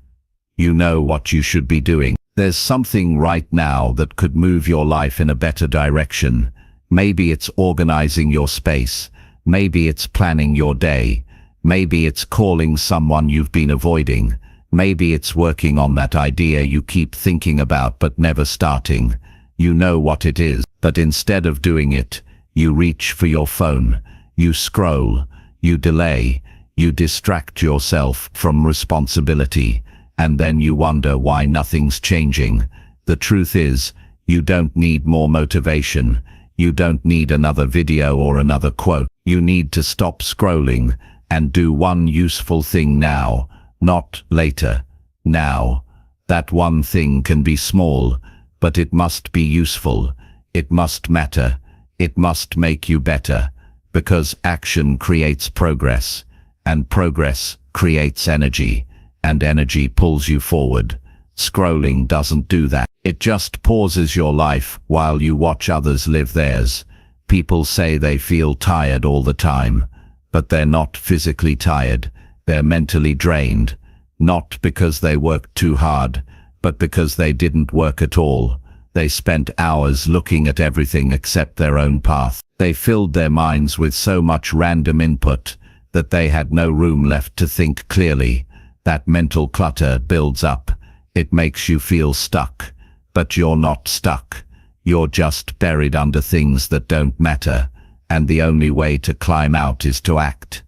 You know what you should be doing. There's something right now that could move your life in a better direction. Maybe it's organizing your space. Maybe it's planning your day. Maybe it's calling someone you've been avoiding. Maybe it's working on that idea you keep thinking about but never starting. You know what it is, but instead of doing it, you reach for your phone. You scroll. You delay. You distract yourself from responsibility. And then you wonder why nothing's changing. The truth is, you don't need more motivation. You don't need another video or another quote. You need to stop scrolling and do one useful thing now, not later. Now. That one thing can be small, but it must be useful. It must matter. It must make you better. Because action creates progress, and progress creates energy. And energy pulls you forward. Scrolling doesn't do that. It just pauses your life while you watch others live theirs. People say they feel tired all the time, but they're not physically tired. They're mentally drained. Not because they worked too hard, but because they didn't work at all. They spent hours looking at everything except their own path. They filled their minds with so much random input that they had no room left to think clearly. That mental clutter builds up. It makes you feel stuck. But you're not stuck. You're just buried under things that don't matter. And the only way to climb out is to act.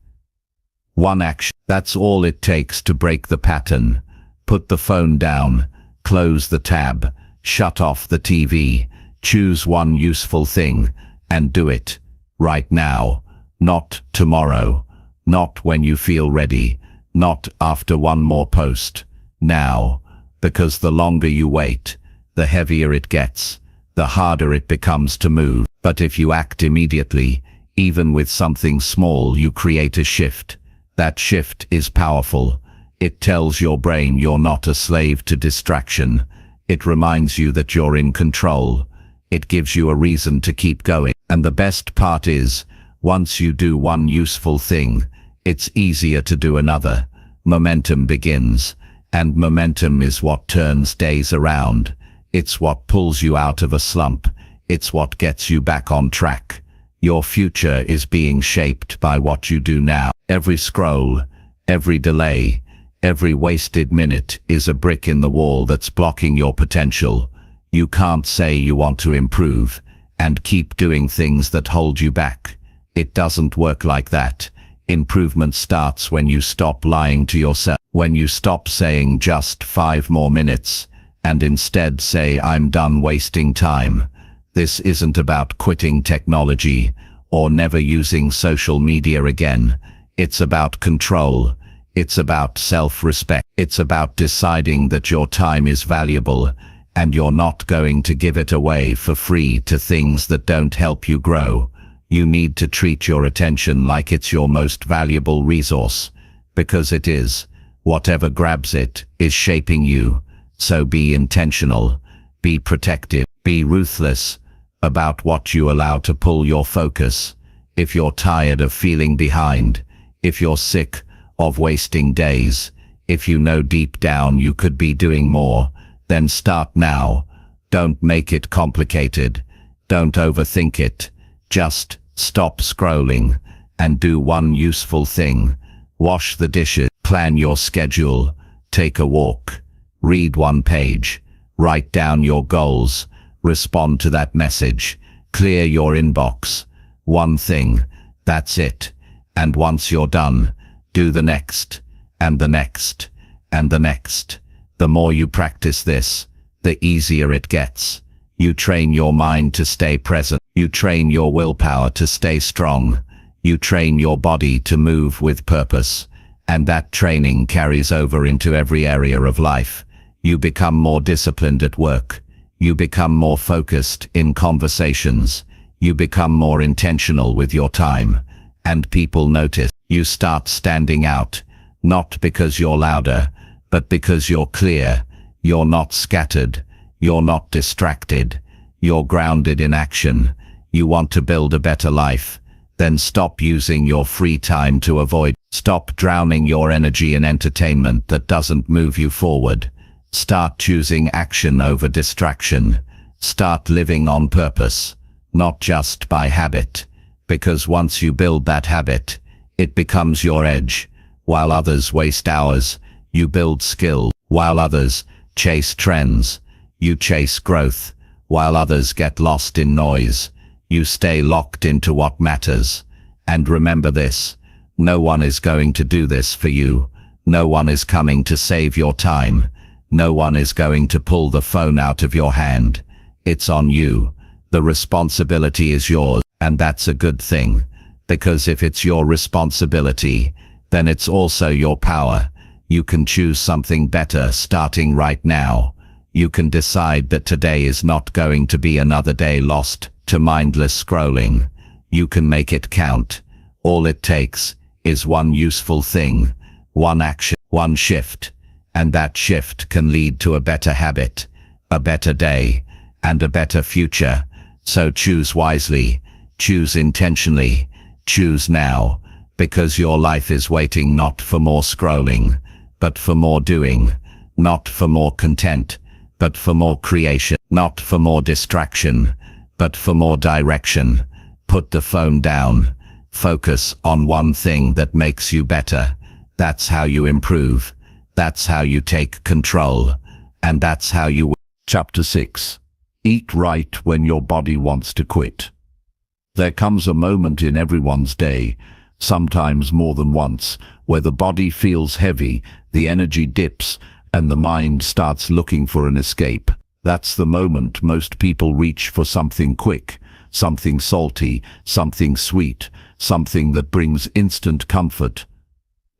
One action. That's all it takes to break the pattern. Put the phone down. Close the tab. Shut off the TV. Choose one useful thing. And do it. Right now. Not tomorrow. Not when you feel ready. Not after one more post. Now. Because the longer you wait, the heavier it gets, the harder it becomes to move. But if you act immediately, even with something small, you create a shift. That shift is powerful. It tells your brain you're not a slave to distraction. It reminds you that you're in control. It gives you a reason to keep going. And the best part is, once you do one useful thing, it's easier to do another. Momentum begins, and momentum is what turns days around. It's what pulls you out of a slump. It's what gets you back on track. Your future is being shaped by what you do now. Every scroll, every delay, every wasted minute is a brick in the wall that's blocking your potential. You can't say you want to improve and keep doing things that hold you back. It doesn't work like that. Improvement starts when you stop lying to yourself, when you stop saying just 5 more minutes, and instead say I'm done wasting time. This isn't about quitting technology or never using social media again. It's about control. It's about self-respect. It's about deciding that your time is valuable and you're not going to give it away for free to things that don't help you grow. You need to treat your attention like it's your most valuable resource, because it is. Whatever grabs it is shaping you. So be intentional, be protective, be ruthless about what you allow to pull your focus. If you're tired of feeling behind, if you're sick of wasting days, if you know deep down you could be doing more, then start now. Don't make it complicated. Don't overthink it. Just stop scrolling and do one useful thing. Wash the dishes, plan your schedule, take a walk, read one page, write down your goals, respond to that message, clear your inbox. One thing, that's it. And once you're done, do the next, and the next, and the next. The more you practice this, the easier it gets. You train your mind to stay present. You train your willpower to stay strong. You train your body to move with purpose. And that training carries over into every area of life. You become more disciplined at work. You become more focused in conversations. You become more intentional with your time. And people notice. You start standing out, not because you're louder, but because you're clear. You're not scattered. You're not distracted. You're grounded in action. You want to build a better life. Then stop using your free time to avoid. Stop drowning your energy in entertainment that doesn't move you forward. Start choosing action over distraction. Start living on purpose, not just by habit. Because once you build that habit, it becomes your edge. While others waste hours, you build skill. While others chase trends, you chase growth. While others get lost in noise, you stay locked into what matters. And remember this, no one is going to do this for you. No one is coming to save your time. No one is going to pull the phone out of your hand. It's on you. The responsibility is yours, and that's a good thing. Because if it's your responsibility, then it's also your power. You can choose something better starting right now. You can decide that today is not going to be another day lost to mindless scrolling. You can make it count. All it takes is one useful thing, one action, one shift. And that shift can lead to a better habit, a better day, and a better future. So choose wisely, choose intentionally, choose now, because your life is waiting not for more scrolling, but for more doing, not for more content, but for more creation, not for more distraction, but for more direction. Put the phone down. Focus on one thing that makes you better. That's how you improve. That's how you take control. And that's how you... Chapter 6. Eat right when your body wants to quit. There comes a moment in everyone's day, sometimes more than once, where the body feels heavy, the energy dips, and the mind starts looking for an escape. That's the moment most people reach for something quick, something salty, something sweet, something that brings instant comfort.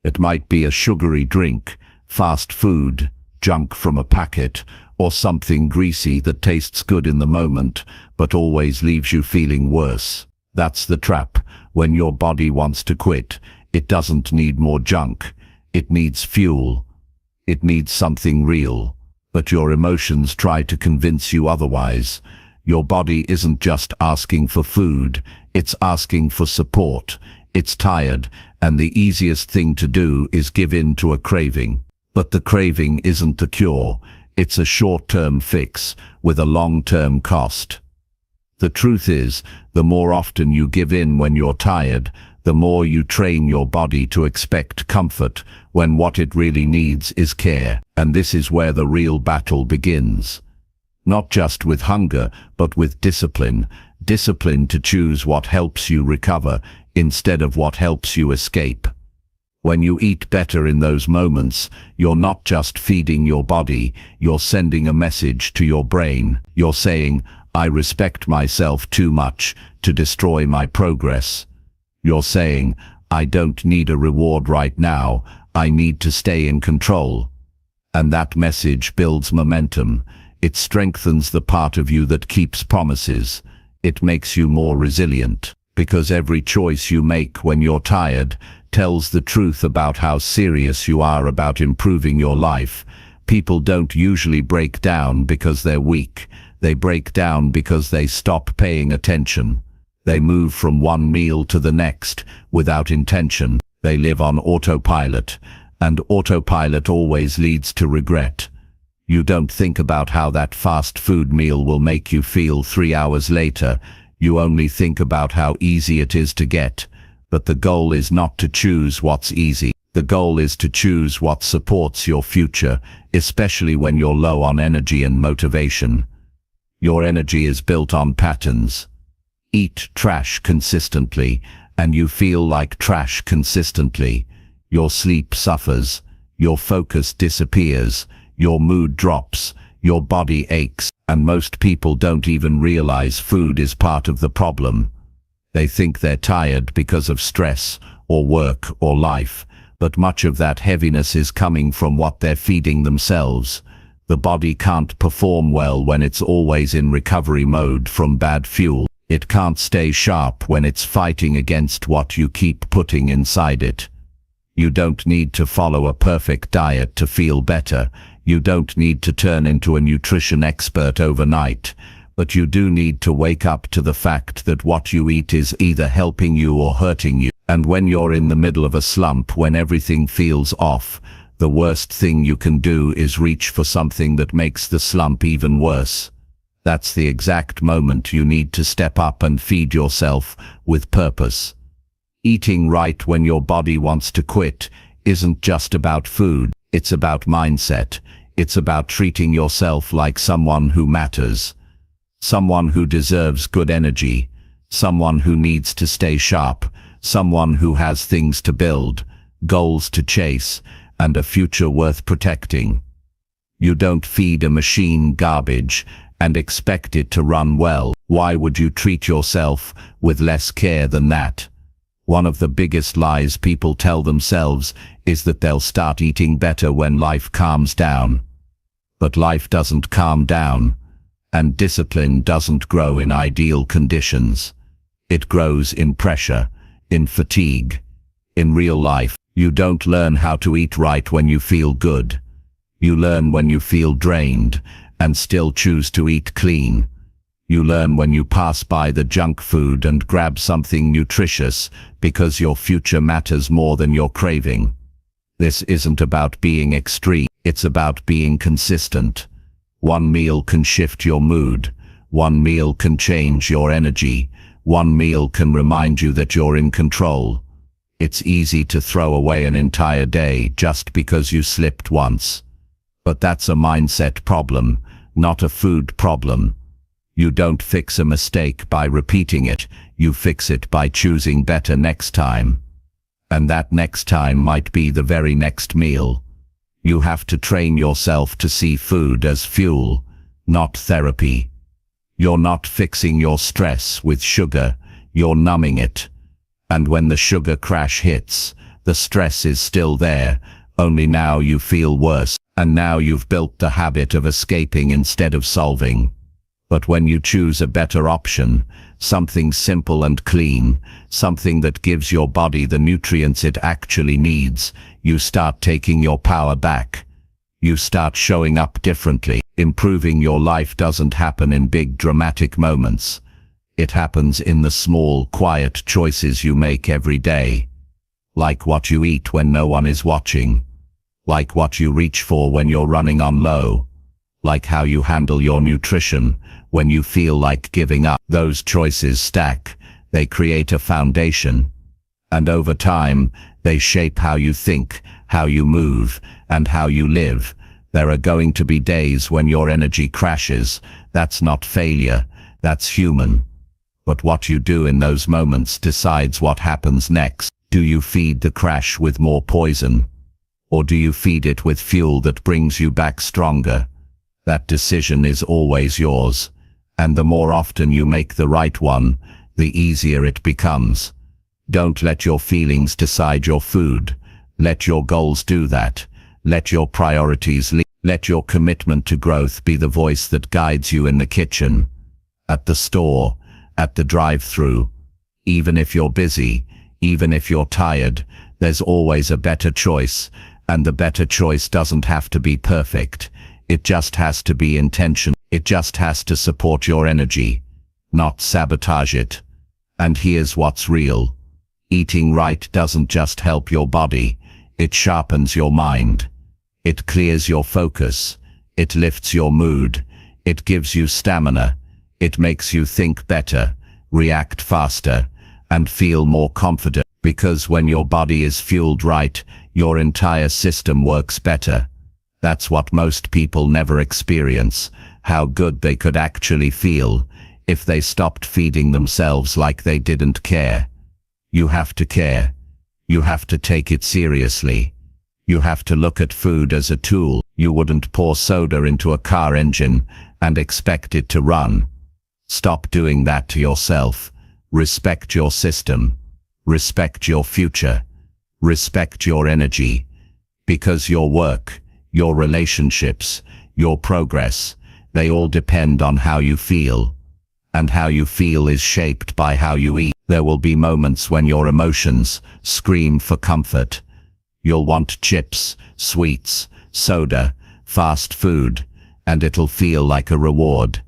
It might be a sugary drink, fast food, junk from a packet, or something greasy that tastes good in the moment, but always leaves you feeling worse. That's the trap. When your body wants to quit, it doesn't need more junk. It needs fuel. It needs something real. But your emotions try to convince you otherwise. Your body isn't just asking for food, it's asking for support. It's tired, and the easiest thing to do is give in to a craving. But the craving isn't the cure. It's a short-term fix with a long-term cost. The truth is, the more often you give in when you're tired, the more you train your body to expect comfort when what it really needs is care. And this is where the real battle begins. Not just with hunger, but with discipline. Discipline to choose what helps you recover instead of what helps you escape. When you eat better in those moments, you're not just feeding your body, you're sending a message to your brain. You're saying, I respect myself too much to destroy my progress. You're saying, I don't need a reward right now, I need to stay in control. And that message builds momentum. It strengthens the part of you that keeps promises. It makes you more resilient. Because every choice you make when you're tired tells the truth about how serious you are about improving your life. People don't usually break down because they're weak. They break down because they stop paying attention. They move from one meal to the next without intention. They live on autopilot, and autopilot always leads to regret. You don't think about how that fast food meal will make you feel 3 hours later. You only think about how easy it is to get. But the goal is not to choose what's easy. The goal is to choose what supports your future, especially when you're low on energy and motivation. Your energy is built on patterns. Eat trash consistently, and you feel like trash consistently. Your sleep suffers, your focus disappears, your mood drops, your body aches, and most people don't even realize food is part of the problem. They think they're tired because of stress, or work, or life, but much of that heaviness is coming from what they're feeding themselves. The body can't perform well when it's always in recovery mode from bad fuel. It can't stay sharp when it's fighting against what you keep putting inside it. You don't need to follow a perfect diet to feel better. You don't need to turn into a nutrition expert overnight. But you do need to wake up to the fact that what you eat is either helping you or hurting you. And when you're in the middle of a slump, when everything feels off, the worst thing you can do is reach for something that makes the slump even worse. That's the exact moment you need to step up and feed yourself with purpose. Eating right when your body wants to quit isn't just about food, it's about mindset. It's about treating yourself like someone who matters, someone who deserves good energy, someone who needs to stay sharp, someone who has things to build, goals to chase, and a future worth protecting. You don't feed a machine garbage and expect it to run well. Why would you treat yourself with less care than that? One of the biggest lies people tell themselves is that they'll start eating better when life calms down. But life doesn't calm down, and discipline doesn't grow in ideal conditions. It grows in pressure, in fatigue. In real life, you don't learn how to eat right when you feel good. You learn when you feel drained and still choose to eat clean. You learn when you pass by the junk food and grab something nutritious because your future matters more than your craving. This isn't about being extreme, it's about being consistent. One meal can shift your mood. One meal can change your energy. One meal can remind you that you're in control. It's easy to throw away an entire day just because you slipped once. But that's a mindset problem, not a food problem. You don't fix a mistake by repeating it, you fix it by choosing better next time. And that next time might be the very next meal. You have to train yourself to see food as fuel, not therapy. You're not fixing your stress with sugar, you're numbing it. And when the sugar crash hits, the stress is still there, only now you feel worse, and now you've built the habit of escaping instead of solving. But when you choose a better option, something simple and clean, something that gives your body the nutrients it actually needs, you start taking your power back. You start showing up differently. Improving your life doesn't happen in big dramatic moments. It happens in the small, quiet choices you make every day. Like what you eat when no one is watching. Like what you reach for when you're running on low. Like how you handle your nutrition when you feel like giving up. Those choices stack. They create a foundation. And over time, they shape how you think, how you move, and how you live. There are going to be days when your energy crashes. That's not failure. That's human. But what you do in those moments decides what happens next. Do you feed the crash with more poison? Or do you feed it with fuel that brings you back stronger? That decision is always yours. And the more often you make the right one, the easier it becomes. Don't let your feelings decide your food. Let your goals do that. Let your priorities lead. Let your commitment to growth be the voice that guides you in the kitchen, at the store, at the drive-thru. Even if you're busy, even if you're tired, there's always a better choice, and the better choice doesn't have to be perfect. It just has to be intentional. It just has to support your energy, not sabotage it. And here's what's real. Eating right doesn't just help your body, it sharpens your mind. It clears your focus. It lifts your mood. It gives you stamina. It makes you think better, react faster, and feel more confident. Because when your body is fueled right, your entire system works better. That's what most people never experience, how good they could actually feel if they stopped feeding themselves like they didn't care. You have to care. You have to take it seriously. You have to look at food as a tool. You wouldn't pour soda into a car engine and expect it to run. Stop doing that to yourself. Respect your system. Respect your future. Respect your energy. Because your work, your relationships, your progress, they all depend on how you feel. And how you feel is shaped by how you eat. There will be moments when your emotions scream for comfort. You'll want chips, sweets, soda, fast food, and it'll feel like a reward.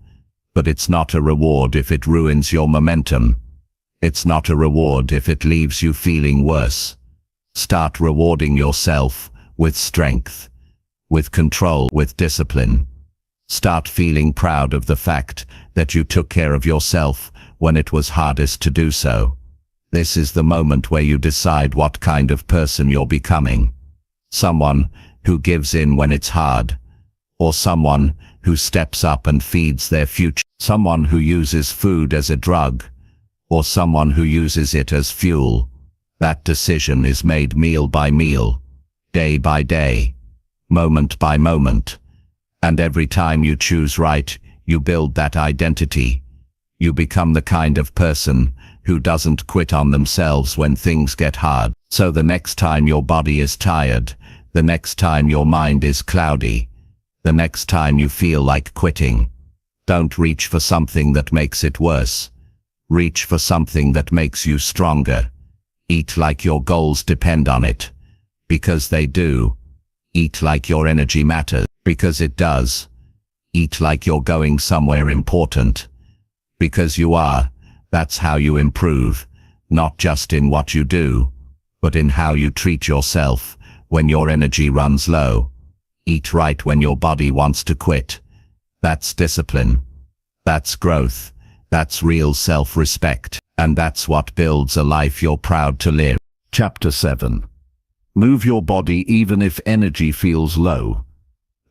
But it's not a reward if it ruins your momentum. It's not a reward if it leaves you feeling worse. Start rewarding yourself with strength, with control, with discipline. Start feeling proud of the fact that you took care of yourself when it was hardest to do so. This is the moment where you decide what kind of person you're becoming. Someone who gives in when it's hard, or someone who steps up and feeds their future. Someone who uses food as a drug, or someone who uses it as fuel. That decision is made meal by meal, day by day, moment by moment. And every time you choose right, you build that identity. You become the kind of person who doesn't quit on themselves when things get hard. So the next time your body is tired, the next time your mind is cloudy, the next time you feel like quitting, don't reach for something that makes it worse. Reach for something that makes you stronger. Eat like your goals depend on it, because they do. Eat like your energy matters, because it does. Eat like you're going somewhere important, because you are. That's how you improve, not just in what you do, but in how you treat yourself when your energy runs low. Eat right when your body wants to quit. That's discipline. That's growth. That's real self-respect. And that's what builds a life you're proud to live. Chapter 7. Move your body even if energy feels low.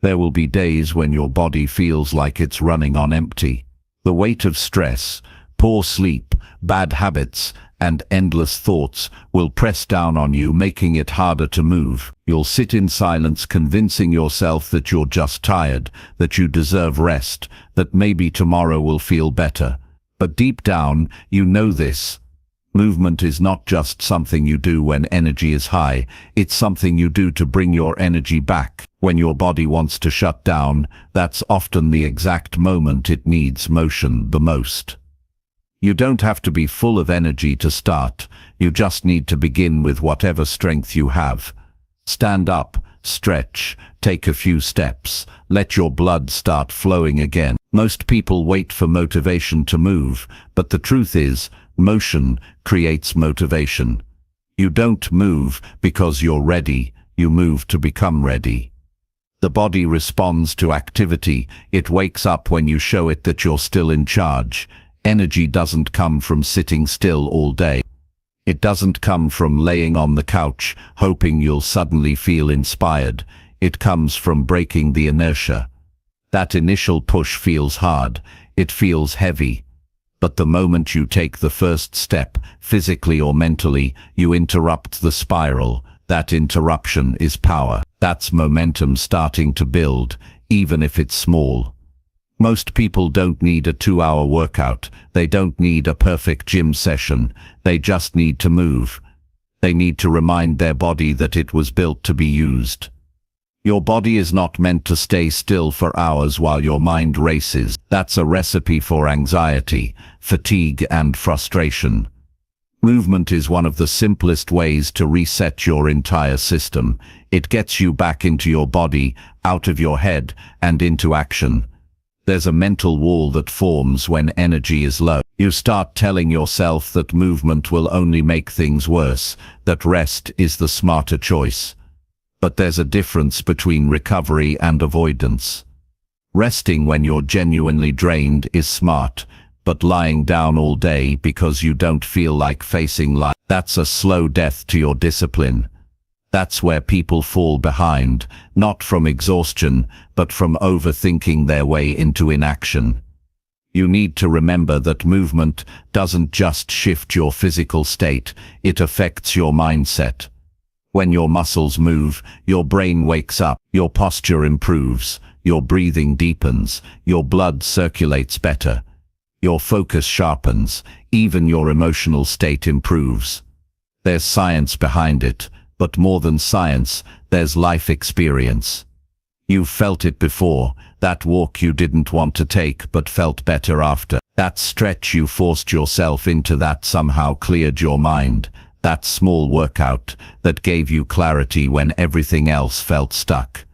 There will be days when your body feels like it's running on empty. The weight of stress, poor sleep, bad habits, and endless thoughts will press down on you, making it harder to move. You'll sit in silence, convincing yourself that you're just tired, that you deserve rest, that maybe tomorrow will feel better. But deep down, you know this. Movement is not just something you do when energy is high, it's something you do to bring your energy back. When your body wants to shut down, that's often the exact moment it needs motion the most. You don't have to be full of energy to start, you just need to begin with whatever strength you have. Stand up, stretch, take a few steps, let your blood start flowing again. Most people wait for motivation to move, but the truth is, motion creates motivation. You don't move because you're ready, you move to become ready. The body responds to activity, it wakes up when you show it that you're still in charge. Energy doesn't come from sitting still all day. It doesn't come from laying on the couch, hoping you'll suddenly feel inspired. It comes from breaking the inertia. That initial push feels hard, it feels heavy. But the moment you take the first step, physically or mentally, you interrupt the spiral. That interruption is power. That's momentum starting to build, even if it's small. Most people don't need a 2-hour workout, they don't need a perfect gym session, they just need to move. They need to remind their body that it was built to be used. Your body is not meant to stay still for hours while your mind races. That's a recipe for anxiety, fatigue, and frustration. Movement is one of the simplest ways to reset your entire system. It gets you back into your body, out of your head, and into action. There's a mental wall that forms when energy is low. You start telling yourself that movement will only make things worse, that rest is the smarter choice. But there's a difference between recovery and avoidance. Resting when you're genuinely drained is smart, but lying down all day because you don't feel like facing life, that's a slow death to your discipline. That's where people fall behind, not from exhaustion, but from overthinking their way into inaction. You need to remember that movement doesn't just shift your physical state, it affects your mindset. When your muscles move, your brain wakes up, your posture improves, your breathing deepens, your blood circulates better, your focus sharpens, even your emotional state improves. There's science behind it. But more than science, there's life experience. You've felt it before, that walk you didn't want to take but felt better after. That stretch you forced yourself into that somehow cleared your mind. That small workout that gave you clarity when everything else felt stuck.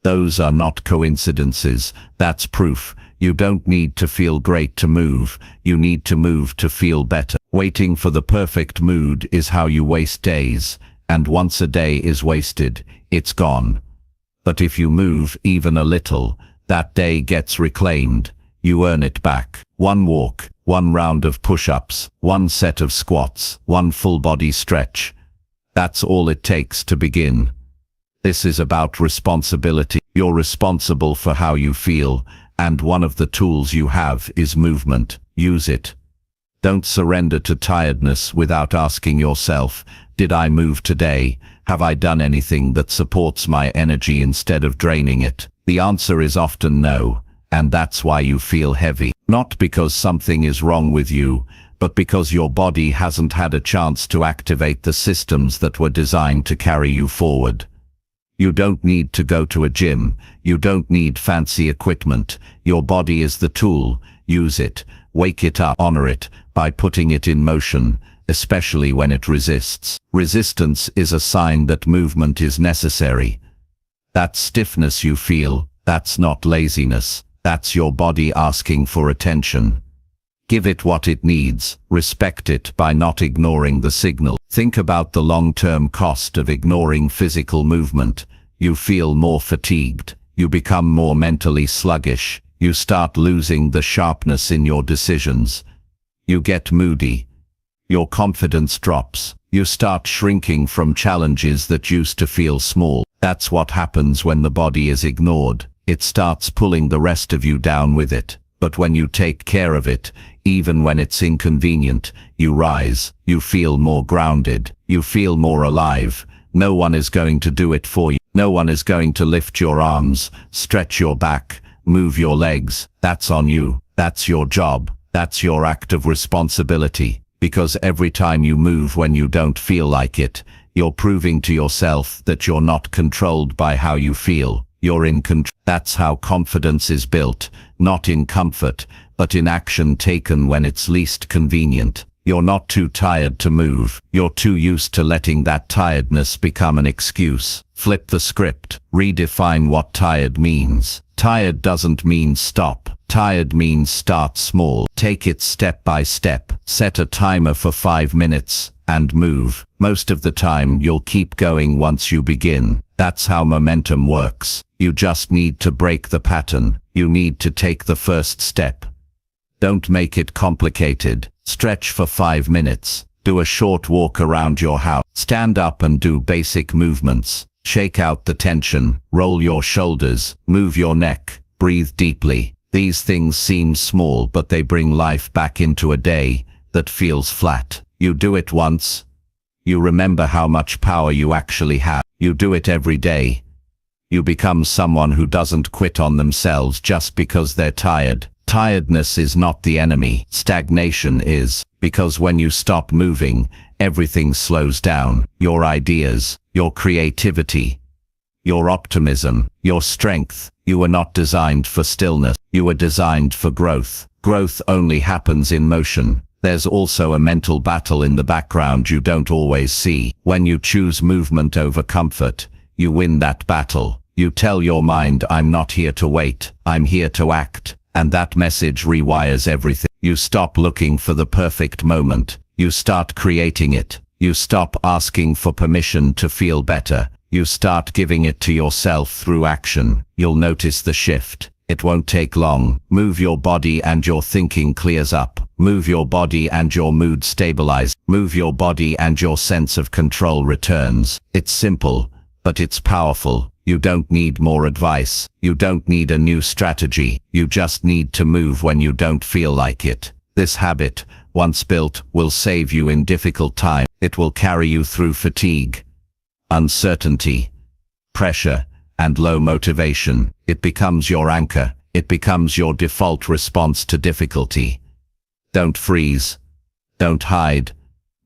Those are not coincidences, that's proof. You don't need to feel great to move, you need to move to feel better. Waiting for the perfect mood is how you waste days. and once a day is wasted, it's gone. But if you move even a little, that day gets reclaimed. You earn it back. One walk, one round of push-ups, one set of squats, one full body stretch. That's all it takes to begin. This is about responsibility. You're responsible for how you feel, and one of the tools you have is movement. Use it. Don't surrender to tiredness without asking yourself, did I move today? Have I done anything that supports my energy instead of draining it? The answer is often no, and that's why you feel heavy. Not because something is wrong with you, but because your body hasn't had a chance to activate the systems that were designed to carry you forward. You don't need to go to a gym. You don't need fancy equipment. Your body is the tool. Use it. Wake it up. Honor it by putting it in motion, especially when it resists. Resistance is a sign that movement is necessary. That stiffness you feel, that's not laziness. That's your body asking for attention. Give it what it needs. Respect it by not ignoring the signal. Think about the long-term cost of ignoring physical movement. You feel more fatigued. You become more mentally sluggish. You start losing the sharpness in your decisions. You get moody. Your confidence drops. You start shrinking from challenges that used to feel small. That's what happens when the body is ignored. It starts pulling the rest of you down with it. But when you take care of it, even when it's inconvenient, you rise. You feel more grounded. You feel more alive. No one is going to do it for you. No one is going to lift your arms, stretch your back, move your legs. That's on you. That's your job. That's your act of responsibility. Because every time you move when you don't feel like it, you're proving to yourself that you're not controlled by how you feel. You're in control. That's how confidence is built, not in comfort, but in action taken when it's least convenient. You're not too tired to move. You're too used to letting that tiredness become an excuse. Flip the script. Redefine what tired means. Tired doesn't mean stop. Tired means start small. Take it step by step. Set a timer for 5 minutes and move. Most of the time you'll keep going once you begin. That's how momentum works. You just need to break the pattern. You need to take the first step. Don't make it complicated. Stretch for 5 minutes. Do a short walk around your house. Stand up and do basic movements. Shake out the tension. Roll your shoulders. Move your neck. Breathe deeply. These things seem small, but they bring life back into a day that feels flat. You do it once. You remember how much power you actually have. You do it every day. You become someone who doesn't quit on themselves just because they're tired. Tiredness is not the enemy. Stagnation is, because when you stop moving, everything slows down. Your ideas, your creativity, your optimism, your strength. You were not designed for stillness. You were designed for growth. Growth only happens in motion. There's also a mental battle in the background you don't always see. When you choose movement over comfort, you win that battle. You tell your mind, I'm not here to wait, I'm here to act. And that message rewires everything. You stop looking for the perfect moment. You start creating it. You stop asking for permission to feel better. You start giving it to yourself through action. You'll notice the shift. It won't take long. Move your body and your thinking clears up. Move your body and your mood stabilizes. Move your body and your sense of control returns. It's simple, but it's powerful. You don't need more advice. You don't need a new strategy. You just need to move when you don't feel like it. This habit, once built, will save you in difficult times. It will carry you through fatigue, uncertainty, pressure, and low motivation. It becomes your anchor. It becomes your default response to difficulty. Don't freeze. Don't hide.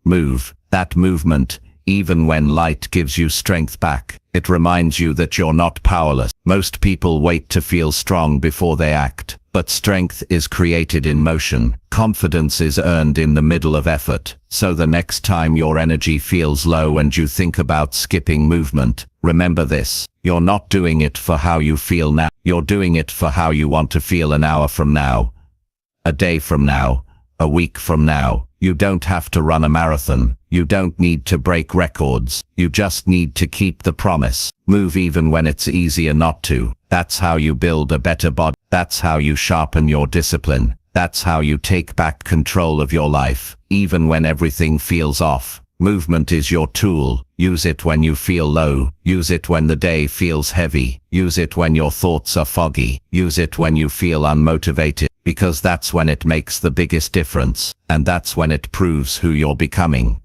Move. That movement, even when light gives you strength back, it reminds you that you're not powerless. Most people wait to feel strong before they act, but strength is created in motion. Confidence is earned in the middle of effort. So the next time your energy feels low and you think about skipping movement, remember this. You're not doing it for how you feel now. You're doing it for how you want to feel an hour from now, a day from now, a week from now. You don't have to run a marathon. You don't need to break records. You just need to keep the promise. Move even when it's easier not to. That's how you build a better body. That's how you sharpen your discipline. That's how you take back control of your life, even when everything feels off. Movement is your tool. Use it when you feel low. Use it when the day feels heavy. Use it when your thoughts are foggy. Use it when you feel unmotivated, because that's when it makes the biggest difference, and that's when it proves who you're becoming.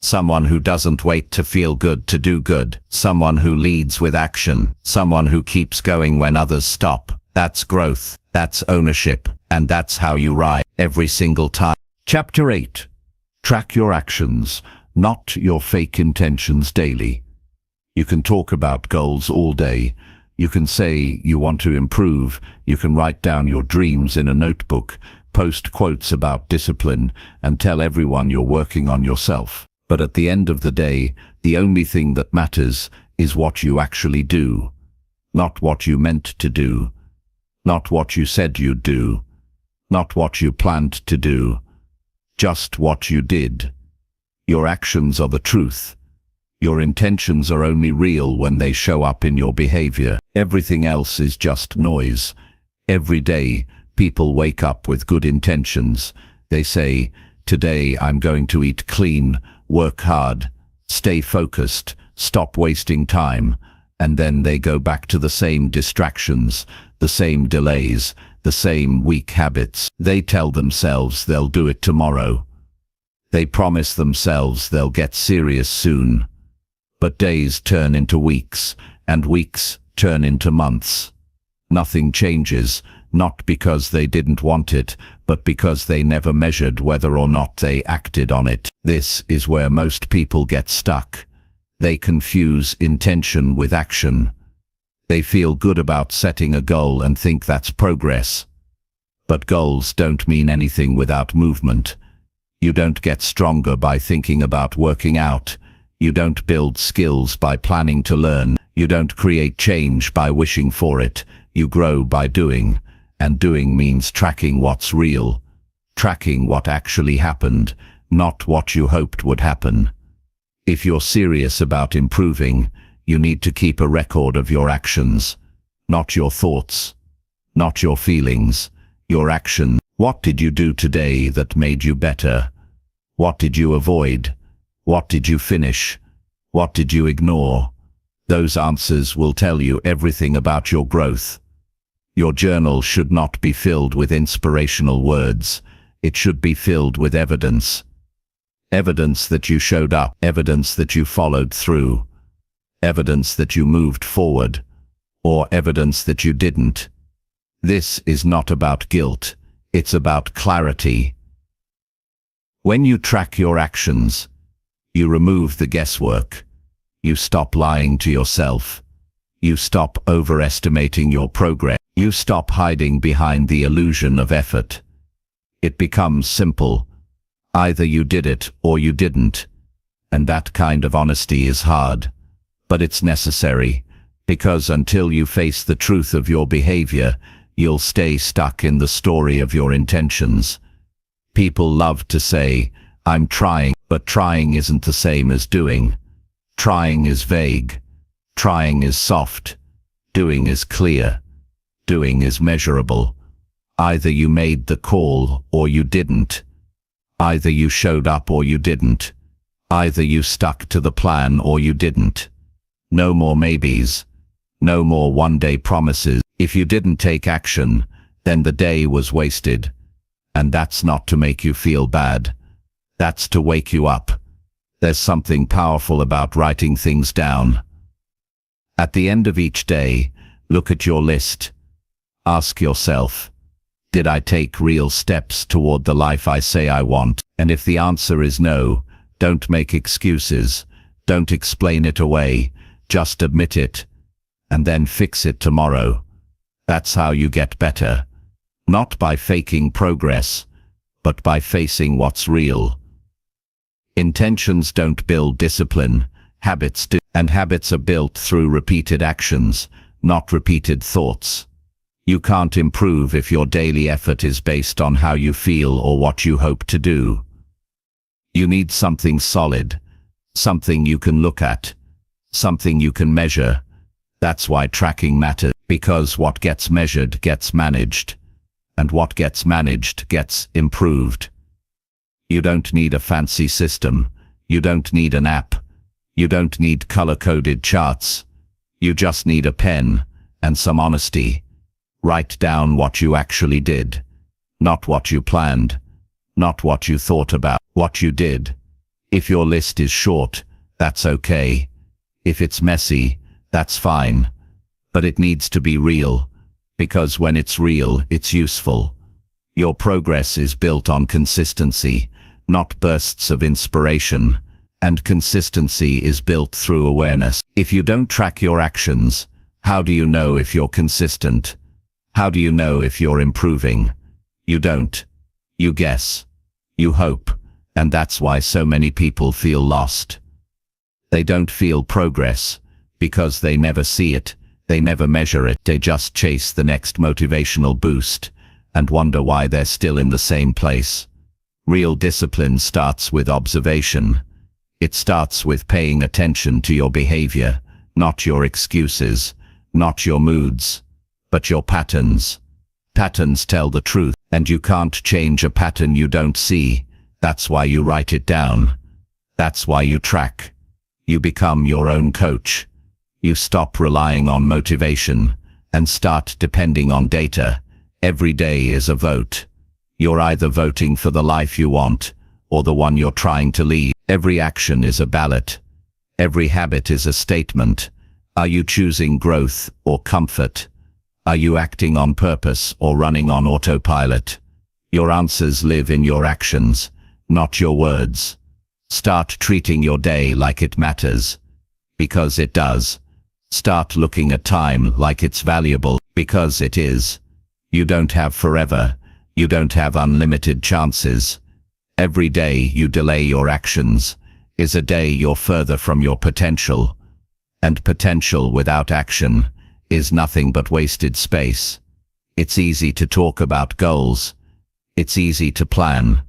Someone who doesn't wait to feel good to do good. Someone who leads with action. Someone who keeps going when others stop. That's growth. That's ownership. And that's how you rise every single time. Chapter 8. Track your actions, not your fake intentions daily. You can talk about goals all day. You can say you want to improve. You can write down your dreams in a notebook, post quotes about discipline, and tell everyone you're working on yourself. But at the end of the day, the only thing that matters is what you actually do. Not what you meant to do. Not what you said you'd do. Not what you planned to do. Just what you did. Your actions are the truth. Your intentions are only real when they show up in your behavior. Everything else is just noise. Every day, people wake up with good intentions. They say, "Today I'm going to eat clean, work hard, stay focused, stop wasting time," and then they go back to the same distractions, the same delays, the same weak habits. They tell themselves they'll do it tomorrow. They promise themselves they'll get serious soon. But days turn into weeks, and weeks turn into months. Nothing changes, not because they didn't want it, but because they never measured whether or not they acted on it. This is where most people get stuck. They confuse intention with action. They feel good about setting a goal and think that's progress. But goals don't mean anything without movement. You don't get stronger by thinking about working out. You don't build skills by planning to learn. You don't create change by wishing for it. You grow by doing. And doing means tracking what's real. Tracking what actually happened, not what you hoped would happen. If you're serious about improving, you need to keep a record of your actions, not your thoughts, not your feelings, your actions. What did you do today that made you better? What did you avoid? What did you finish? What did you ignore? Those answers will tell you everything about your growth. Your journal should not be filled with inspirational words. It should be filled with evidence. Evidence that you showed up, evidence that you followed through, evidence that you moved forward, or evidence that you didn't. This is not about guilt, it's about clarity. When you track your actions, you remove the guesswork. You stop lying to yourself. You stop overestimating your progress. You stop hiding behind the illusion of effort. It becomes simple. Either you did it or you didn't. And that kind of honesty is hard. But it's necessary, because until you face the truth of your behavior, you'll stay stuck in the story of your intentions. People love to say, "I'm trying," but trying isn't the same as doing. Trying is vague. Trying is soft. Doing is clear. Doing is measurable. Either you made the call or you didn't. Either you showed up or you didn't. Either you stuck to the plan or you didn't. No more maybes. No more one-day promises. If you didn't take action, then the day was wasted. And that's not to make you feel bad. That's to wake you up. There's something powerful about writing things down. At the end of each day, look at your list. Ask yourself, did I take real steps toward the life I say I want? And if the answer is no, don't make excuses. Don't explain it away. Just admit it. And then fix it tomorrow. That's how you get better. Not by faking progress, but by facing what's real. Intentions don't build discipline, habits do, and habits are built through repeated actions, not repeated thoughts. You can't improve if your daily effort is based on how you feel or what you hope to do. You need something solid, something you can look at, something you can measure. That's why tracking matters, because what gets measured gets managed, and what gets managed gets improved. You don't need a fancy system. You don't need an app. You don't need color-coded charts. You just need a pen and some honesty. Write down what you actually did, not what you planned, not what you thought about, what you did. If your list is short, that's okay. If it's messy, that's fine. But it needs to be real, because when it's real, it's useful. Your progress is built on consistency, not bursts of inspiration, and consistency is built through awareness. If you don't track your actions, how do you know if you're consistent? How do you know if you're improving? You don't. You guess. You hope. And that's why so many people feel lost. They don't feel progress because they never see it. They never measure it. They just chase the next motivational boost and wonder why they're still in the same place. Real discipline starts with observation. It starts with paying attention to your behavior, not your excuses, not your moods, but your patterns. Patterns tell the truth, and you can't change a pattern you don't see. That's why you write it down. That's why you track. You become your own coach. You stop relying on motivation and start depending on data. Every day is a vote. You're either voting for the life you want or the one you're trying to lead. Every action is a ballot. Every habit is a statement. Are you choosing growth or comfort? Are you acting on purpose or running on autopilot? Your answers live in your actions, not your words. Start treating your day like it matters, because it does. Start looking at time like it's valuable, because it is. You don't have forever. You don't have unlimited chances. Every day you delay your actions is a day you're further from your potential. And potential without action is nothing but wasted space. It's easy to talk about goals. It's easy to plan.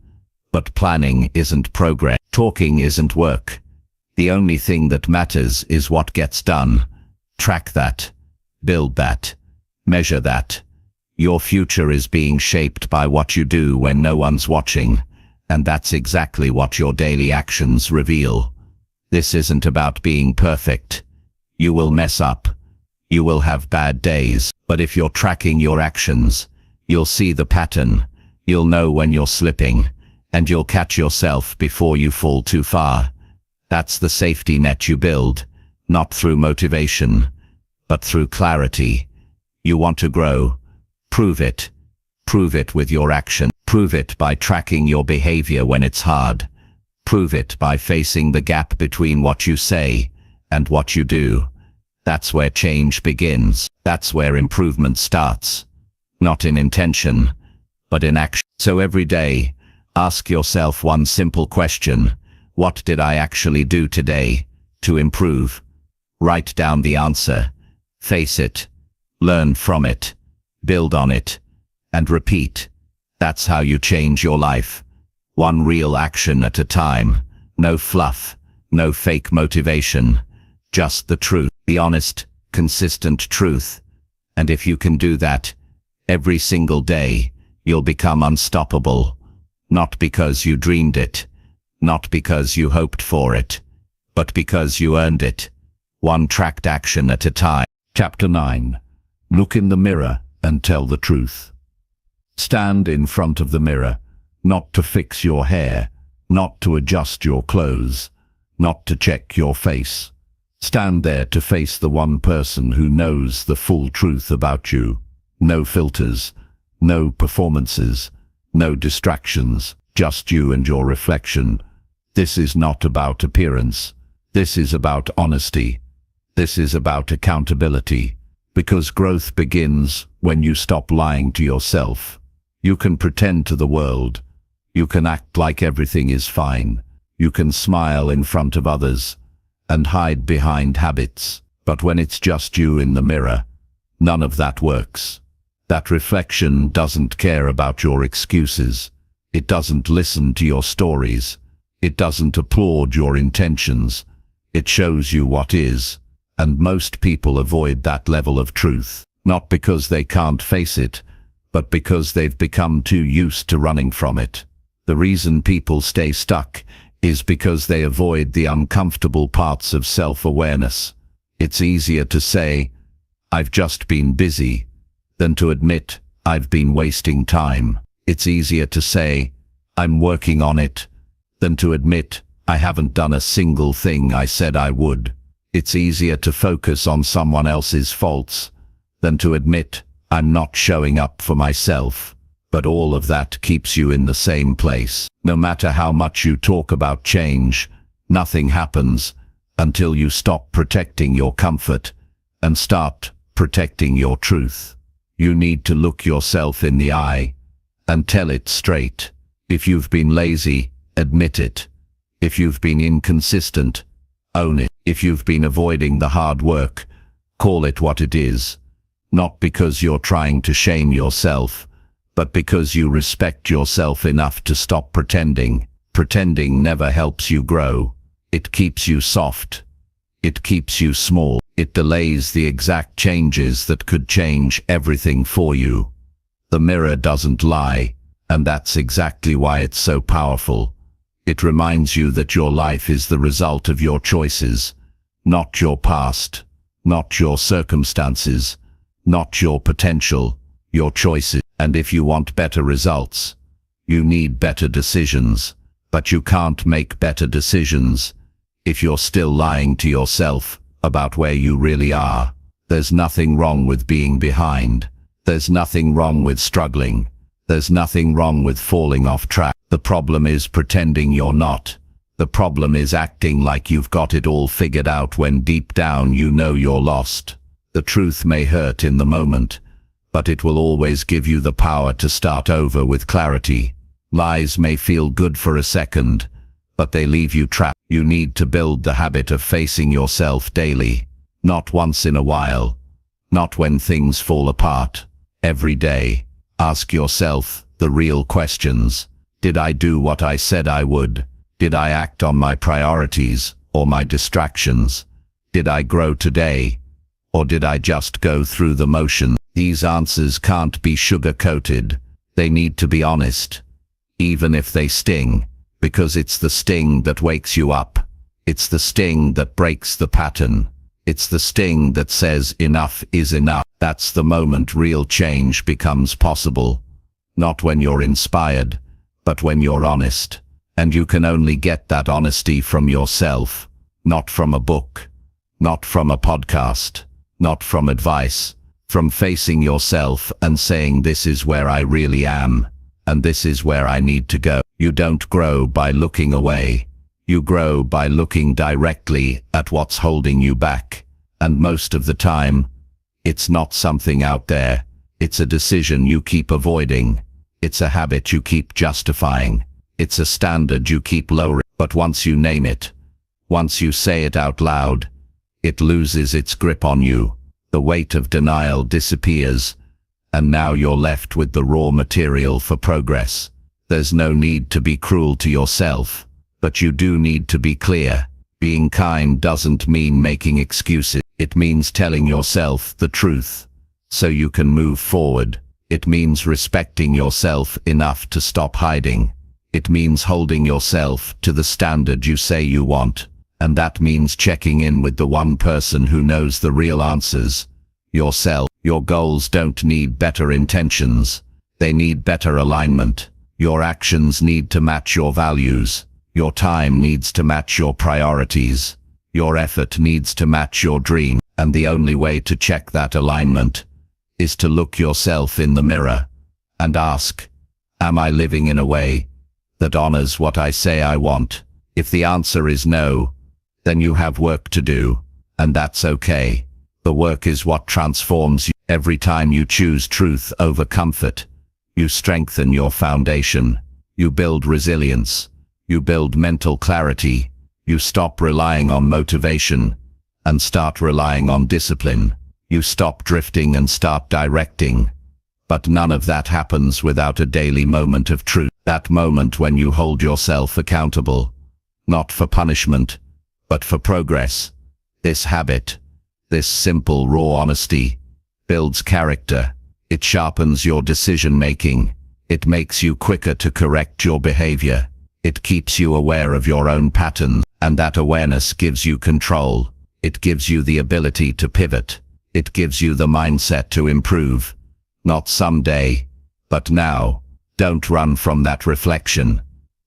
But planning isn't progress. Talking isn't work. The only thing that matters is what gets done. Track that. Build that. Measure that. Your future is being shaped by what you do when no one's watching. And that's exactly what your daily actions reveal. This isn't about being perfect. You will mess up. You will have bad days. But if you're tracking your actions, you'll see the pattern. You'll know when you're slipping. And you'll catch yourself before you fall too far. That's the safety net you build, not through motivation, but through clarity. You want to grow? Prove it. Prove it with your action. Prove it by tracking your behavior when it's hard. Prove it by facing the gap between what you say and what you do. That's where change begins. That's where improvement starts. Not in intention, but in action. So every day, ask yourself one simple question. What did I actually do today to improve? Write down the answer. Face it. Learn from it. Build on it. And repeat. That's how you change your life. One real action at a time. No fluff. No fake motivation. Just the truth. The honest, consistent truth. And if you can do that, every single day, you'll become unstoppable. Not because you dreamed it. Not because you hoped for it. But because you earned it. One tracked action at a time. Chapter 9. Look in the mirror and tell the truth. Stand in front of the mirror, not to fix your hair, not to adjust your clothes, not to check your face. Stand there to face the one person who knows the full truth about you. No filters, no performances, no distractions, just you and your reflection. This is not about appearance. This is about honesty. This is about accountability. Because growth begins when you stop lying to yourself. You can pretend to the world. You can act like everything is fine. You can smile in front of others and hide behind habits. But when it's just you in the mirror, none of that works. That reflection doesn't care about your excuses. It doesn't listen to your stories. It doesn't applaud your intentions. It shows you what is. And most people avoid that level of truth, not because they can't face it, but because they've become too used to running from it. The reason people stay stuck is because they avoid the uncomfortable parts of self-awareness. It's easier to say, "I've just been busy," than to admit, "I've been wasting time." It's easier to say, "I'm working on it," than to admit, "I haven't done a single thing I said I would." It's easier to focus on someone else's faults than to admit, "I'm not showing up for myself." But all of that keeps you in the same place. No matter how much you talk about change, nothing happens until you stop protecting your comfort and start protecting your truth. You need to look yourself in the eye and tell it straight. If you've been lazy, admit it. If you've been inconsistent, own it. If you've been avoiding the hard work, call it what it is. Not because you're trying to shame yourself, but because you respect yourself enough to stop pretending. Pretending never helps you grow. It keeps you soft. It keeps you small. It delays the exact changes that could change everything for you. The mirror doesn't lie, and that's exactly why it's so powerful. It reminds you that your life is the result of your choices, not your past, not your circumstances, not your potential, your choices. And if you want better results, you need better decisions. But you can't make better decisions if you're still lying to yourself about where you really are. There's nothing wrong with being behind. There's nothing wrong with struggling. There's nothing wrong with falling off track. The problem is pretending you're not. The problem is acting like you've got it all figured out when deep down you know you're lost. The truth may hurt in the moment, but it will always give you the power to start over with clarity. Lies may feel good for a second, but they leave you trapped. You need to build the habit of facing yourself daily, not once in a while, not when things fall apart. Every day, ask yourself the real questions. Did I do what I said I would? Did I act on my priorities or my distractions? Did I grow today, or did I just go through the motions? These answers can't be sugar-coated. They need to be honest, even if they sting, because it's the sting that wakes you up. It's the sting that breaks the pattern. It's the sting that says enough is enough. That's the moment real change becomes possible. Not when you're inspired, but when you're honest. And you can only get that honesty from yourself, not from a book, not from a podcast, not from advice. From facing yourself and saying, "This is where I really am, and this is where I need to go." You don't grow by looking away. You grow by looking directly at what's holding you back. And most of the time, it's not something out there. It's a decision you keep avoiding. It's a habit you keep justifying. It's a standard you keep lowering. But once you name it, once you say it out loud, it loses its grip on you. The weight of denial disappears, and now you're left with the raw material for progress. There's no need to be cruel to yourself, but you do need to be clear. Being kind doesn't mean making excuses. It means telling yourself the truth, so you can move forward. It means respecting yourself enough to stop hiding. It means holding yourself to the standard you say you want. And that means checking in with the one person who knows the real answers, yourself. Your goals don't need better intentions. They need better alignment. Your actions need to match your values. Your time needs to match your priorities. Your effort needs to match your dream. And the only way to check that alignment is to look yourself in the mirror and ask, am I living in a way that honors what I say I want? If the answer is no, then you have work to do, and that's okay. The work is what transforms you. Every time you choose truth over comfort, you strengthen your foundation. You build resilience. You build mental clarity. You stop relying on motivation and start relying on discipline. You stop drifting and start directing. But none of that happens without a daily moment of truth. That moment when you hold yourself accountable, not for punishment, but for progress. This habit, this simple raw honesty, builds character. It sharpens your decision-making. It makes you quicker to correct your behavior. It keeps you aware of your own patterns, and that awareness gives you control. It gives you the ability to pivot. It gives you the mindset to improve. Not someday, but now. Don't run from that reflection.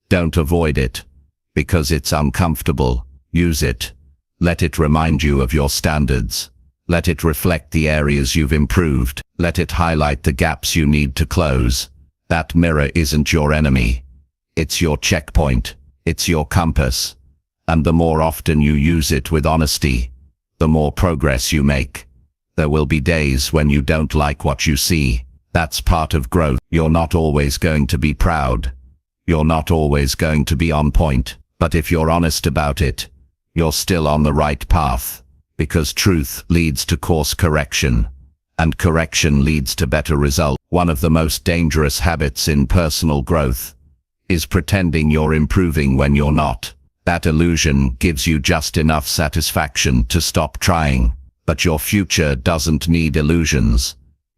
Don't avoid it, because it's uncomfortable. Use it. Let it remind you of your standards. Let it reflect the areas you've improved. Let it highlight the gaps you need to close. That mirror isn't your enemy. It's your checkpoint. It's your compass. And the more often you use it with honesty, the more progress you make. There will be days when you don't like what you see. That's part of growth. You're not always going to be proud. You're not always going to be on point. But if you're honest about it, you're still on the right path. Because truth leads to course correction, and correction leads to better results. One of the most dangerous habits in personal growth is pretending you're improving when you're not. That illusion gives you just enough satisfaction to stop trying. But your future doesn't need illusions.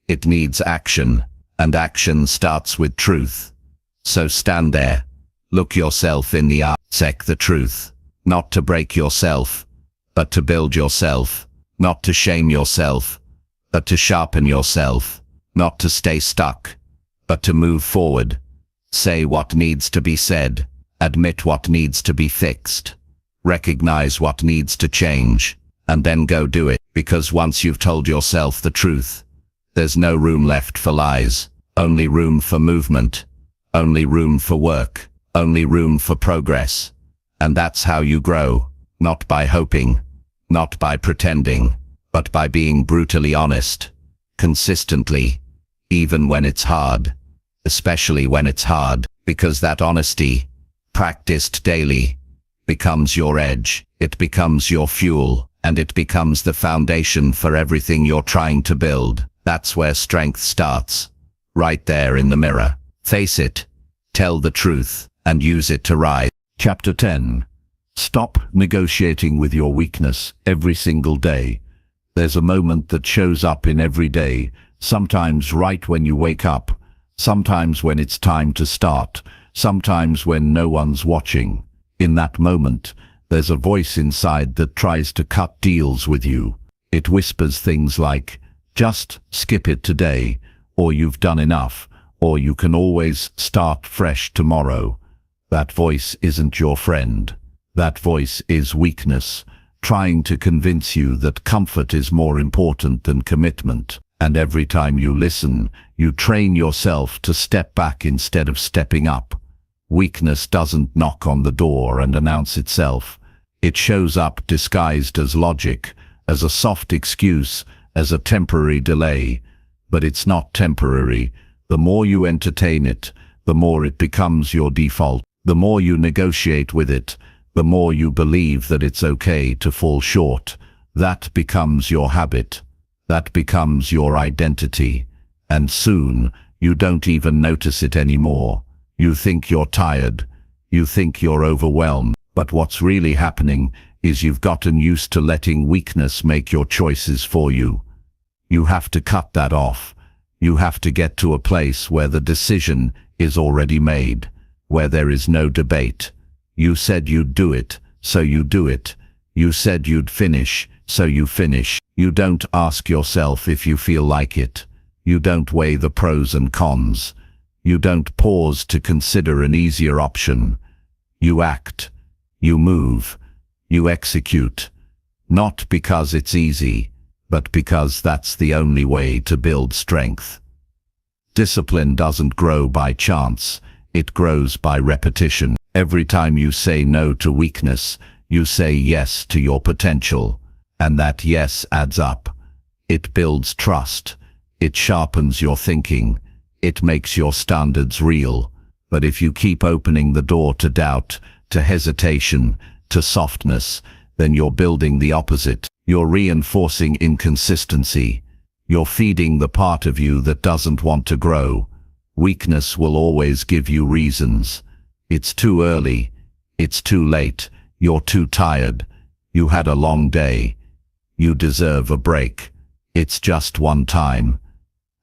It needs action, and action starts with truth. So stand there, look yourself in the eye, check the truth, not to break yourself, but to build yourself, not to shame yourself, but to sharpen yourself, not to stay stuck, but to move forward. Say what needs to be said, admit what needs to be fixed, recognize what needs to change, and then go do it. Because once you've told yourself the truth, there's no room left for lies, only room for movement, only room for work, only room for progress. And that's how you grow, not by hoping, not by pretending, but by being brutally honest, consistently, even when it's hard, especially when it's hard, because that honesty, practiced daily, becomes your edge, it becomes your fuel, and it becomes the foundation for everything you're trying to build. That's where strength starts, right there in the mirror. Face it, tell the truth, and use it to rise. Chapter 10. Stop negotiating with your weakness every single day. There's a moment that shows up in every day, sometimes right when you wake up, sometimes when it's time to start, sometimes when no one's watching. In that moment, there's a voice inside that tries to cut deals with you. It whispers things like, just skip it today, or you've done enough, or you can always start fresh tomorrow. That voice isn't your friend. That voice is weakness, trying to convince you that comfort is more important than commitment. And every time you listen, you train yourself to step back instead of stepping up. Weakness doesn't knock on the door and announce itself. It shows up disguised as logic, as a soft excuse, as a temporary delay. But it's not temporary. The more you entertain it, the more it becomes your default. The more you negotiate with it, the more you believe that it's okay to fall short. That becomes your habit. That becomes your identity. And soon, you don't even notice it anymore. You think you're tired. You think you're overwhelmed. But what's really happening is you've gotten used to letting weakness make your choices for you. You have to cut that off. You have to get to a place where the decision is already made, where there is no debate. You said you'd do it, so you do it. You said you'd finish, so you finish. You don't ask yourself if you feel like it. You don't weigh the pros and cons. You don't pause to consider an easier option. You act. You move. You execute. Not because it's easy, but because that's the only way to build strength. Discipline doesn't grow by chance. It grows by repetition. Every time you say no to weakness, you say yes to your potential. And that yes adds up. It builds trust. It sharpens your thinking. It makes your standards real. But if you keep opening the door to doubt, to hesitation, to softness, then you're building the opposite. You're reinforcing inconsistency. You're feeding the part of you that doesn't want to grow. Weakness will always give you reasons. It's too early. It's too late. You're too tired. You had a long day. You deserve a break. It's just one time.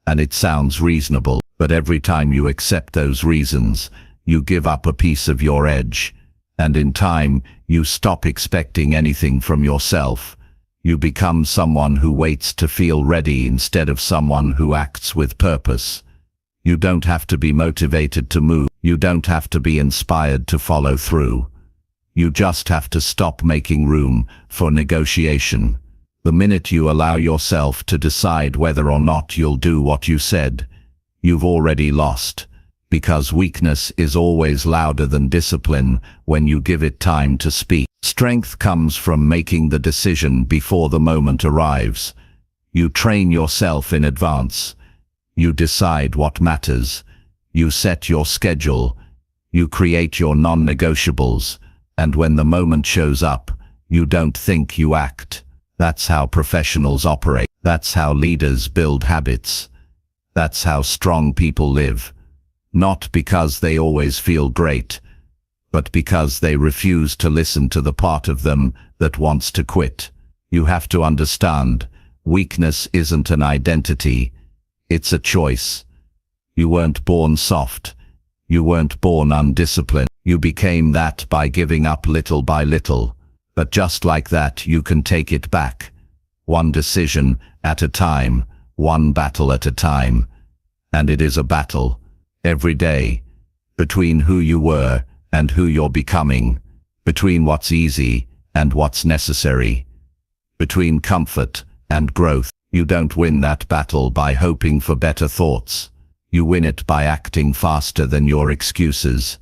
And it sounds reasonable, but every time you accept those reasons, you give up a piece of your edge. And in time, you stop expecting anything from yourself. You become someone who waits to feel ready instead of someone who acts with purpose. You don't have to be motivated to move. You don't have to be inspired to follow through. You just have to stop making room for negotiation. The minute you allow yourself to decide whether or not you'll do what you said, you've already lost. Because weakness is always louder than discipline when you give it time to speak. Strength comes from making the decision before the moment arrives. You train yourself in advance. You decide what matters. You set your schedule. You create your non-negotiables. And when the moment shows up, you don't think, you act. That's how professionals operate. That's how leaders build habits. That's how strong people live. Not because they always feel great, but because they refuse to listen to the part of them that wants to quit. You have to understand, weakness isn't an identity, it's a choice. You weren't born soft. You weren't born undisciplined. You became that by giving up little by little. But just like that, you can take it back. One decision at a time, one battle at a time. And it is a battle. Every day, between who you were and who you're becoming, between what's easy and what's necessary, between comfort and growth. You don't win that battle by hoping for better thoughts. You win it by acting faster than your excuses,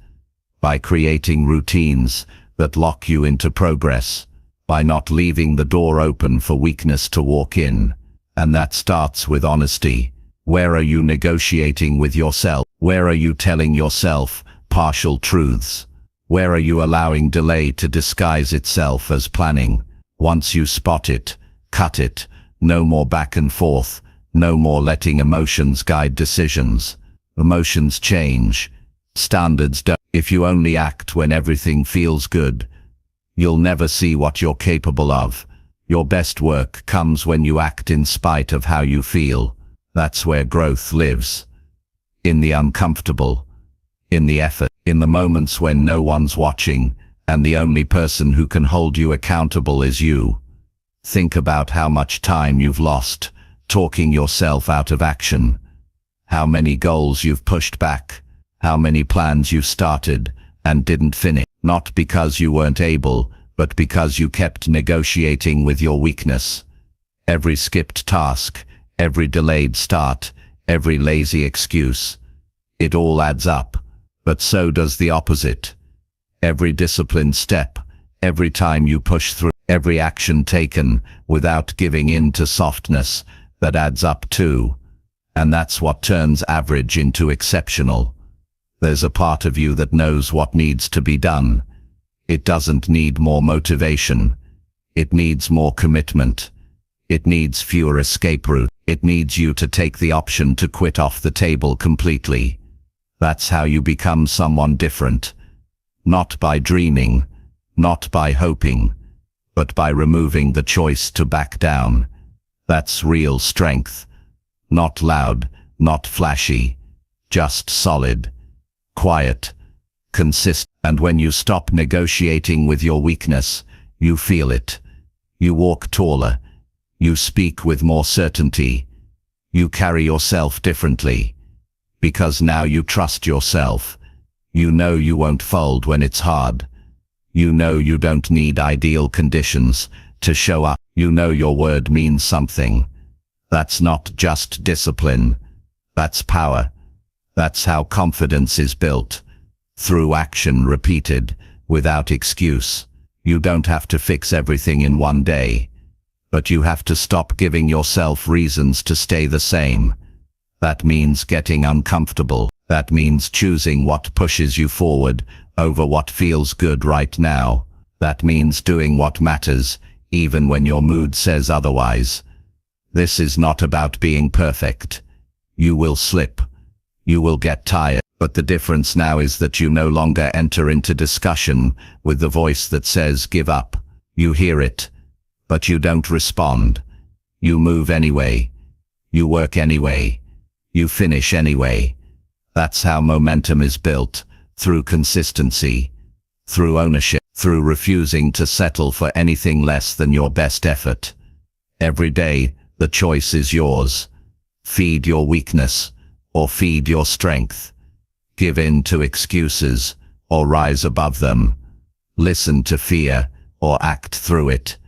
by creating routines that lock you into progress, by not leaving the door open for weakness to walk in. And that starts with honesty. Where are you negotiating with yourself? Where are you telling yourself partial truths? Where are you allowing delay to disguise itself as planning? Once you spot it, cut it. No more back and forth. No more letting emotions guide decisions. Emotions change. Standards don't. If you only act when everything feels good, you'll never see what you're capable of. Your best work comes when you act in spite of how you feel. That's where growth lives. In the uncomfortable, in the effort, in the moments when no one's watching, and the only person who can hold you accountable is you. Think about how much time you've lost talking yourself out of action. How many goals you've pushed back. How many plans you started and didn't finish. Not because you weren't able, but because you kept negotiating with your weakness. Every skipped task, every delayed start, every lazy excuse. It all adds up, but so does the opposite. Every disciplined step, every time you push through, every action taken without giving in to softness, that adds up too. And that's what turns average into exceptional. There's a part of you that knows what needs to be done. It doesn't need more motivation. It needs more commitment. It needs fewer escape routes. It needs you to take the option to quit off the table completely. That's how you become someone different. Not by dreaming, not by hoping, but by removing the choice to back down. That's real strength. Not loud, not flashy, just solid, quiet, consistent. And when you stop negotiating with your weakness, you feel it. You walk taller. You speak with more certainty. You carry yourself differently. Because now you trust yourself. You know you won't fold when it's hard. You know you don't need ideal conditions to show up. You know your word means something. That's not just discipline. That's power. That's how confidence is built. Through action repeated, without excuse. You don't have to fix everything in one day. But you have to stop giving yourself reasons to stay the same. That means getting uncomfortable. That means choosing what pushes you forward over what feels good right now. That means doing what matters, even when your mood says otherwise. This is not about being perfect. You will slip. You will get tired. But the difference now is that you no longer enter into discussion with the voice that says give up. You hear it, but you don't respond. You move anyway. You work anyway. You finish anyway. That's how momentum is built, through consistency, through ownership, through refusing to settle for anything less than your best effort. Every day, the choice is yours. Feed your weakness, or feed your strength. Give in to excuses, or rise above them. Listen to fear, or act through it.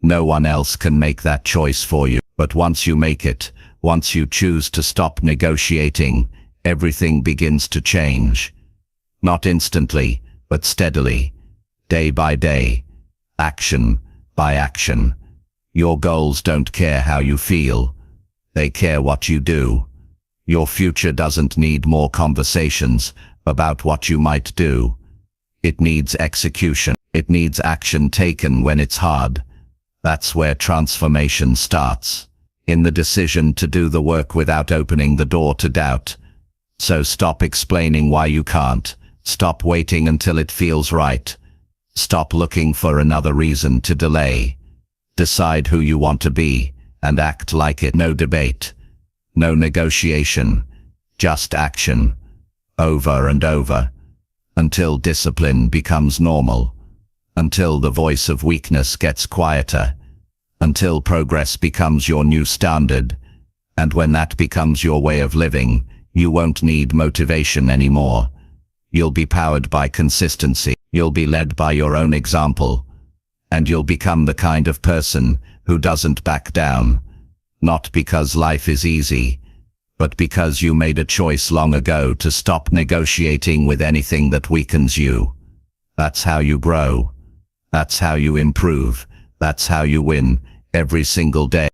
No one else can make that choice for you. But once you make it, once you choose to stop negotiating, everything begins to change. Not instantly, but steadily. Day by day. Action by action. Your goals don't care how you feel. They care what you do. Your future doesn't need more conversations about what you might do. It needs execution. It needs action taken when it's hard. That's where transformation starts. In the decision to do the work without opening the door to doubt. So stop explaining why you can't. Stop waiting until it feels right. Stop looking for another reason to delay. Decide who you want to be, and act like it. No debate. No negotiation. Just action. Over and over. Until discipline becomes normal. Until the voice of weakness gets quieter. Until progress becomes your new standard. And when that becomes your way of living, you won't need motivation anymore. You'll be powered by consistency. You'll be led by your own example. And you'll become the kind of person who doesn't back down. Not because life is easy, but because you made a choice long ago to stop negotiating with anything that weakens you. That's how you grow. That's how you improve. That's how you win every single day.